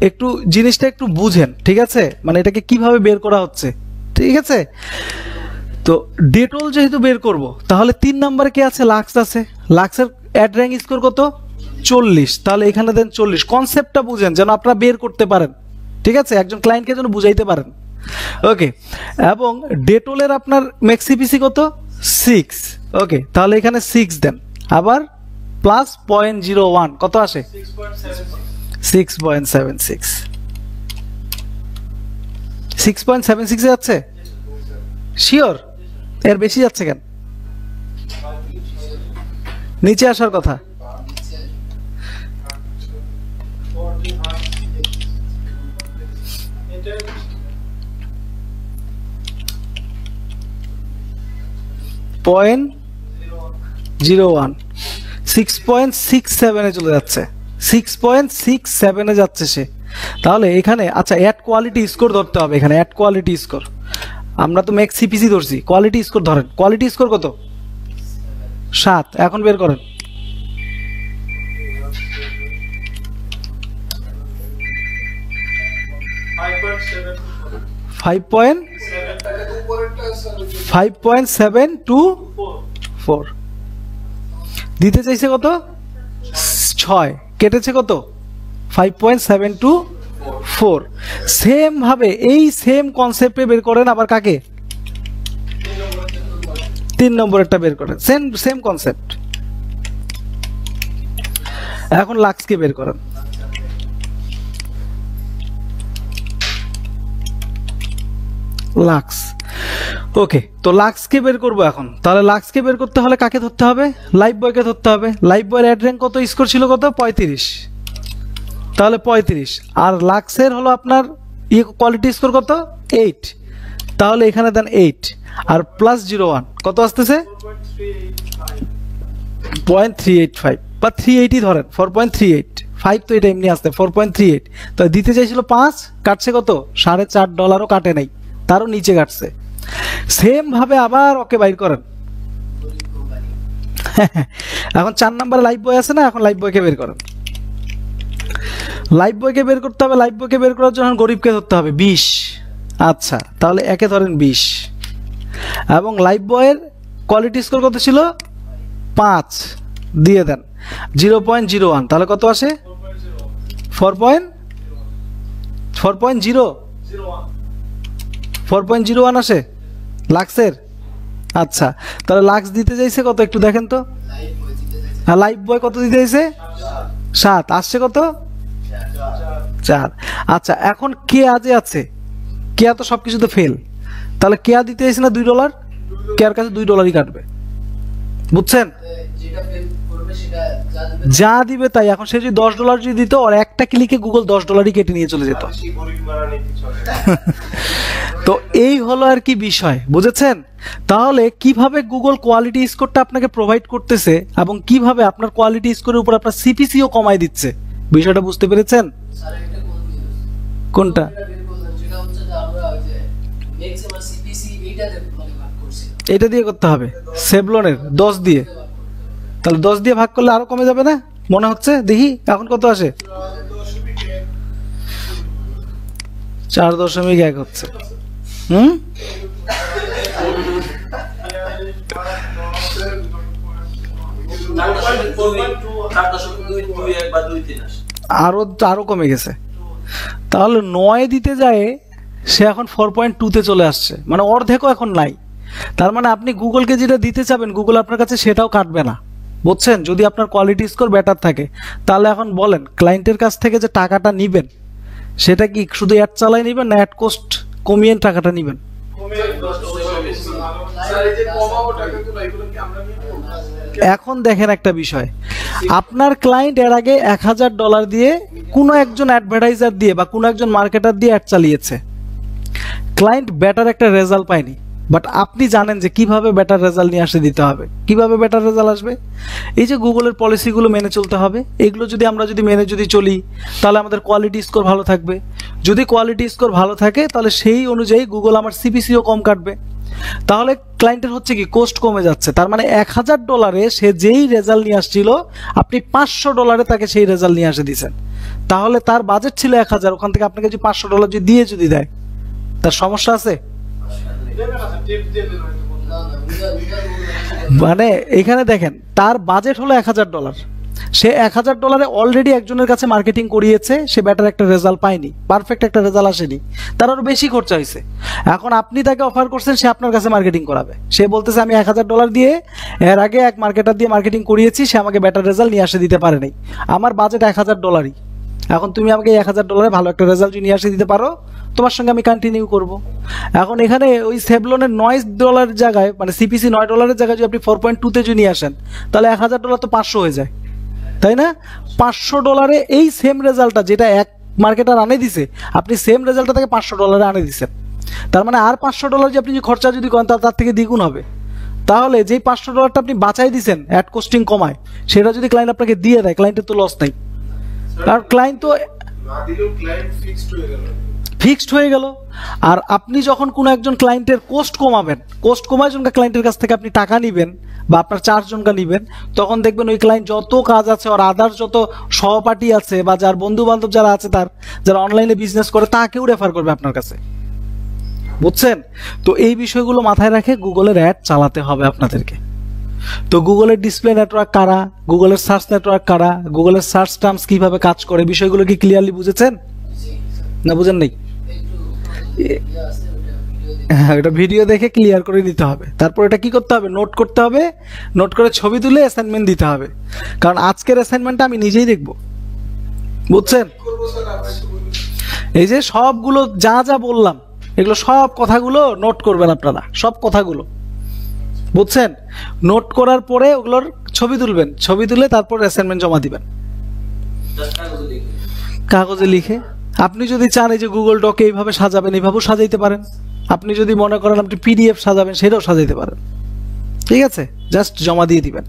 একটু জিনিসটা একটু বুঝেন, ঠিক আছে? মানে এটাকে কিভাবে বের করা হচ্ছে, ঠিক আছে? তো ডেটল যেহেতু বের করব, তাহলে 3 নম্বরে কে আছে? লাক্স আছে। লাক্সের অ্যাড র্যাঙ্ক স্কোর কত? 40। তাহলে এখানে দেন 40। কনসেপ্টটা বুঝেন যেন আপনারা বের করতে পারেন, ঠিক আছে? একজন ক্লায়েন্টকে যেন বুঝাইতে পারেন। ওকে, এবং ডেটলের আপনার ম্যাক্স সিপিসি কত? 6। ওকে, তাহলে এখানে 6 দেন, আবার প্লাস 0.01 কত আসে? 6.76। 6.76 এ যাচ্ছে? শিওর? এর বেশি যাচ্ছে কেন? নিচে আসার কথা। .01 6.67 এ চলে যাচ্ছে, 6.67 এ যাচ্ছে সে। তাহলে এখানে আচ্ছা অ্যাড কোয়ালিটি স্কোর ধরতে হবে। এখানে অ্যাড কোয়ালিটি স্কোর, আমরা তো ম্যাক্স সিপিসি ধরছি, কোয়ালিটি স্কোর ধরেন। কোয়ালিটি স্কোর কত? 7। এখন বের করেন। ফাইভ পয়েন্ট 724 দিতে চাইছে কত? 6। কেটেছে কত? 5.724। সেম ভাবে এই সেম কনসেপ্টে বের করেন আবার কাকে? 3 নম্বরেরটা বের করেন। Same concept. এখন লাক্সকে বের করেন। লাক্স ওকে, তো লাক্সকে বের করবো এখন। তাহলে লাক্সকে বের করতে হলে কাকে ধরতে হবে? লাইফ বয়কে ধরতে হবে। লাইফ বয়ের অ্যাড র্যাঙ্ক কত, স্কোর ছিল কত? 35। তাহলে 35, আর লাক্সের হলো আপনার কোয়ালিটি স্কোর কত? 8। তাহলে এখানে দেন 8 আর প্লাস 01 কত আসতেছে? 0.385 বা 380 ধরেন, 4.38। 5 তো এটা এমনি আসতে 4.38। তো দিতে চাইছিল 5, কাটছে কত? $4.5 কাটে নাই, তারও নিচে কাটছে। সেম ভাবে আবার ওকে বাইর করেন। এখন 4 নাম্বার লাইফ বয় আছে না, এখন লাইফ বয়কে বের করেন। লাইফ বয়কে বের করতে হবে। লাইফ বয়কে বের করার জন্য গরিবকে ধরতে হবে 20। আচ্ছা, তাহলে একে ধরেন 20, এবং লাইফ বয়ের কোয়ালিটি স্কোর কত ছিল? 5 দিয়ে দেন 0.01। তাহলে কত আসে? 4.01 আসে লাক্সের। আচ্ছা, তাহলে লাক্স দিতে চাইছে কত একটু দেখেন তো। লাইফ বয় কত দিতে চাইছে? 7। আসছে কত? 4। আচ্ছা, এখন কে আজে আছে? কেয়া তো সবকিছুতে ফেল। তাহলে কেয়া দিতে চাইছে না $2, কেয়ার কাছে $2 কাটবে। বুঝছেন? যা দিবে তাই। এখন সে যদি $10 যদি দিত, আর একটা ক্লিকে গুগল $10 কেটে নিয়ে চলে যেত। তো এই হলো আর কি বিষয়, বুঝেছেন? তাহলে কিভাবে গুগল কোয়ালিটি স্কোরটা আপনাকে প্রোভাইড করতেছে এবং কিভাবে আপনার কোয়ালিটি স্কোরের উপর আপনার সিপিসিও কমাই দিচ্ছে, বিষয়টা বুঝতে পেরেছেন? কোনটা? এটা দিয়ে করতে হবে, সেভলনের 10 দিয়ে। তাহলে 10 দিয়ে ভাগ করলে আরো কমে যাবে না মনে হচ্ছে? দেখি এখন কত আসে। 4.1 হচ্ছে। আরো কমে গেছে। তাহলে 9 দিতে যায় সে এখন 4.2-তে চলে আসছে, মানে অর্ধেকও এখন নাই। তার মানে আপনি গুগলকে যেটা দিতে চাবেন, গুগল আপনার কাছে সেটাও কাটবে না। বুঝছেন? যদি আপনার কোয়ালিটি স্কোর বেটার থাকে। তাহলে এখন বলেন, ক্লায়েন্টের কাছ থেকে যে টাকাটা নিবেন, সেটা কি শুধু অ্যাড চালাই নিবেন, না অ্যাড কোস্ট কমিয়ে টাকাটা নিবেন? এখন দেখেন একটা বিষয়, আপনার ক্লায়েন্ট এর আগে $1000 দিয়ে কোনো একজন অ্যাডভার্টাইজার দিয়ে বা কোনো একজন মার্কেটার দিয়ে অ্যাড চালিয়েছে, ক্লায়েন্ট বেটার একটা রেজাল্ট পায়নি। বাট আপনি জানেন যে কিভাবে বেটার রেজাল্ট নিয়ে আসে দিতে হবে। কিভাবে বেটার রেজাল্ট আসবে? এই যে গুগলের পলিসিগুলো মেনে চলতে হবে। এগুলো যদি আমরা মেনে চলি, তাহলে আমাদের কোয়ালিটি স্কোর ভালো থাকবে। যদি কোয়ালিটি স্কোর ভালো থাকে, তাহলে সেই অনুযায়ী গুগল আমার সিপিসিও কম কাটবে। তাহলে ক্লায়েন্টের হচ্ছে কি, কোস্ট কমে যাচ্ছে। তার মানে $1000 সে যেই রেজাল্ট নিয়ে আসছিল, আপনি $500 তাকে সেই রেজাল্ট নিয়ে আসে দিয়েছেন। তাহলে তার বাজেট ছিল 1000, ওখান থেকে আপনাকে যদি $500 যদি দেয়, তার সমস্যা আছে? মানে এখানে দেখেন, তার বাজেট হলো $1000, সে $1000 অলরেডি একজনের কাছে মার্কেটিং করিয়েছে, সে বেটার একটা রেজাল্ট পায়নি, পারফেক্ট একটা রেজাল্ট আসেনি, তার আরো বেশি খরচা হয়েছে। এখন আপনি তাকে অফার করছেন, সে আপনার কাছে মার্কেটিং করাবে। সে বলতেছে আমি $1000 দিয়ে এর আগে এক মার্কেটার দিয়ে মার্কেটিং করিয়েছি, সে আমাকে বেটার রেজাল্ট নিয়ে আসে দিতে পারে নাই, আমার বাজেট $1000। এখন তুমি আমাকে $1000 ভালো একটা রেজাল্ট নিয়ে আসে দিতে পারো, তোমার সঙ্গে আমি কন্টিনিউ করব। এখন এখানে ওই সেভলনের $9 জায়গায়, মানে সিপিসি $9 জায়গায় যদি আপনি 4.2-তে যদি নিয়ে আসেন, তাহলে $1000 তো 500 হয়ে যায়, তাই না? $500 এই সেম রেজাল্টটা যেটা এক মার্কেটার আনে দিছে, আপনি সেম রেজাল্টটা থেকে $500 আনে দিচ্ছেন। তার মানে আর $500 যে আপনি খরচা যদি করেন, তার থেকে দ্বিগুণ হবে। তাহলে যেই $500 আপনি বাঁচাই দিচ্ছেন অ্যাড কোস্টিং কমায়, সেটা যদি ক্লায়েন্ট আপনাকে দিয়ে দেয়, ক্লায়েন্টের তো লস নাই। কারণ ক্লায়েন্ট তো ফিক্সড হয়ে গেল। আর আপনি যখন কোনো একজন ক্লায়েন্টের কোস্ট কমাবেন, কোস্ট কমায় জনকা ক্লায়েন্টের কাছ থেকে আপনি টাকা নেবেন বা আপনার 4 জনকা নেবেন, তখন দেখবেন ওই ক্লায়েন্ট যত কাজ আছে, আর আদার্স যত সহপাঠী আছে বা যার বন্ধু বান্ধব যারা আছে, তার যারা অনলাইনে বিজনেস করে, তাকেও রেফার করবে আপনার কাছে। বুঝছেন? তো এই বিষয়গুলো মাথায় রেখে গুগলের অ্যাড চালাতে হবে আপনাদেরকে। তো গুগলের ডিসপ্লে নেটওয়ার্ক কারা, গুগলের সার্চ নেটওয়ার্ক কারা, গুগলের সার্চ টার্মস কিভাবে কাজ করে, বিষয়গুলো কি ক্লিয়ারলি বুঝেছেন না বুঝেন নাই? হ্যাঁ, এটা ভিডিও দেখে ক্লিয়ার করে নিতে হবে। তারপর এটা কি করতে হবে? নোট করতে হবে, নোট করে ছবি তুলে অ্যাসাইনমেন্ট দিতে হবে। কারণ আজকের অ্যাসাইনমেন্টটা আমি নিজেই দেখব। বুঝছেন? এই যে সবগুলো যা যা বললাম, এগুলো সব কথাগুলো নোট করবেন আপনারা, সব কথাগুলো, বুঝছেন? নোট করার পরে ওগুলোর ছবি তুলবেন, ছবি তুলে তারপর অ্যাসাইনমেন্ট জমা দিবেন কাগজে লিখে। আপনি যদি চান এই যে গুগল ডকে এইভাবে সাজাবেন, এইভাবেও সাজাইতে পারেন। আপনি যদি মনে করেন আপনি পিডিএফ সাজাবেন, সেটাও সাজাইতে পারেন, ঠিক আছে? জাস্ট জমা দিয়ে দিবেন।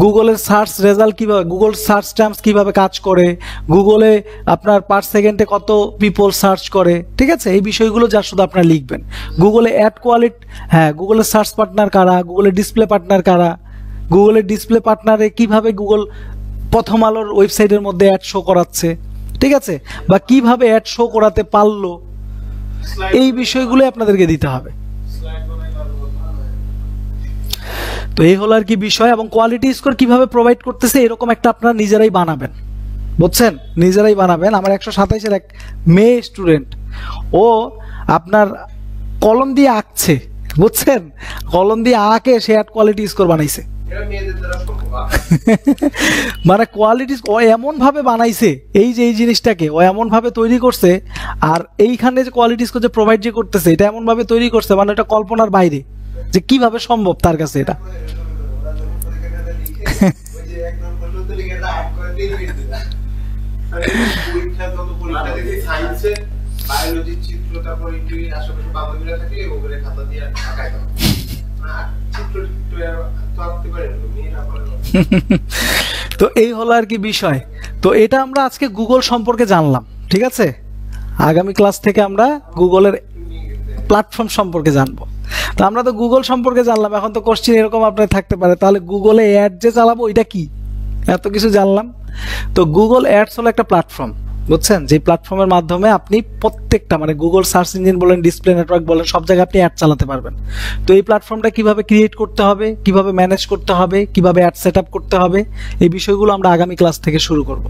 গুগলের সার্চ রেজাল্ট কীভাবে, গুগল সার্চ টার্মস কীভাবে কাজ করে, গুগলে আপনার পার সেকেন্ডে কত পিপল সার্চ করে, ঠিক আছে? এই বিষয়গুলো যা শুধু আপনারা লিখবেন। গুগলে অ্যাড কোয়ালিটি, হ্যাঁ, গুগলের সার্চ পার্টনার কারা, গুগলের ডিসপ্লে পার্টনার কারা, গুগলের ডিসপ্লে পার্টনারে কীভাবে গুগল প্রথম আলোর ওয়েবসাইটের মধ্যে অ্যাড শো করাচ্ছে, ঠিক আছে? বা কিভাবে অ্যাড শো করাতে পারলো, এই বিষয়গুলো আপনাদেরকে দিতে হবে। তো এই হলো আর কি বিষয়। এবং কোয়ালিটি স্কোর কিভাবে প্রোভাইড করতেছে এরকম একটা আপনারা নিজেরাই বানাবেন, বুঝছেন? নিজেরাই বানাবেন। আমার 127-এর এক মেয়ে স্টুডেন্ট, ও আপনার কলম দিয়ে আঁকছে, বুঝছেন? কলম দিয়ে আঁকে সে অ্যাড কোয়ালিটি স্কোর বানাইছে। মানে কোয়ালিটি ও এমন ভাবে বানাইছে, এই যে এই জিনিসটাকে ও এমন ভাবে তৈরি করছে, আর এইখানে যে কোয়ালিটি স্কোর যে প্রোভাইড যে করতেছে এটা এমন ভাবে তৈরি করছে, মানে এটা কল্পনার বাইরে যে কিভাবে সম্ভব তার কাছে এটা। তো এই হলো আর কি বিষয়। তো এটা আমরা আজকে গুগল সম্পর্কে জানলাম, ঠিক আছে? আগামী ক্লাস থেকে আমরা গুগলের প্ল্যাটফর্ম সম্পর্কে জানবো। তো আমরা তো গুগল সম্পর্কে জানলাম, এখন তো কোশ্চেন এরকম আপনার থাকতে পারে, তাহলে গুগলে অ্যাড যে চালাবো এটা কি, এত কিছু জানলাম। তো গুগল অ্যাডস হলো একটা প্ল্যাটফর্ম, বুঝছেন? যে প্ল্যাটফর্মের মাধ্যমে আপনি প্রত্যেকটা মানে গুগল সার্চ ইঞ্জিন বলেন, ডিসপ্লে নেটওয়ার্ক বলেন, সব জায়গায় আপনি অ্যাড চালাতে পারবেন। তো এই প্ল্যাটফর্মটা কিভাবে ক্রিয়েট করতে হবে, কিভাবে ম্যানেজ করতে হবে, কিভাবে অ্যাড সেট আপ করতে হবে, এই বিষয়গুলো আমরা আগামী ক্লাস থেকে শুরু করব।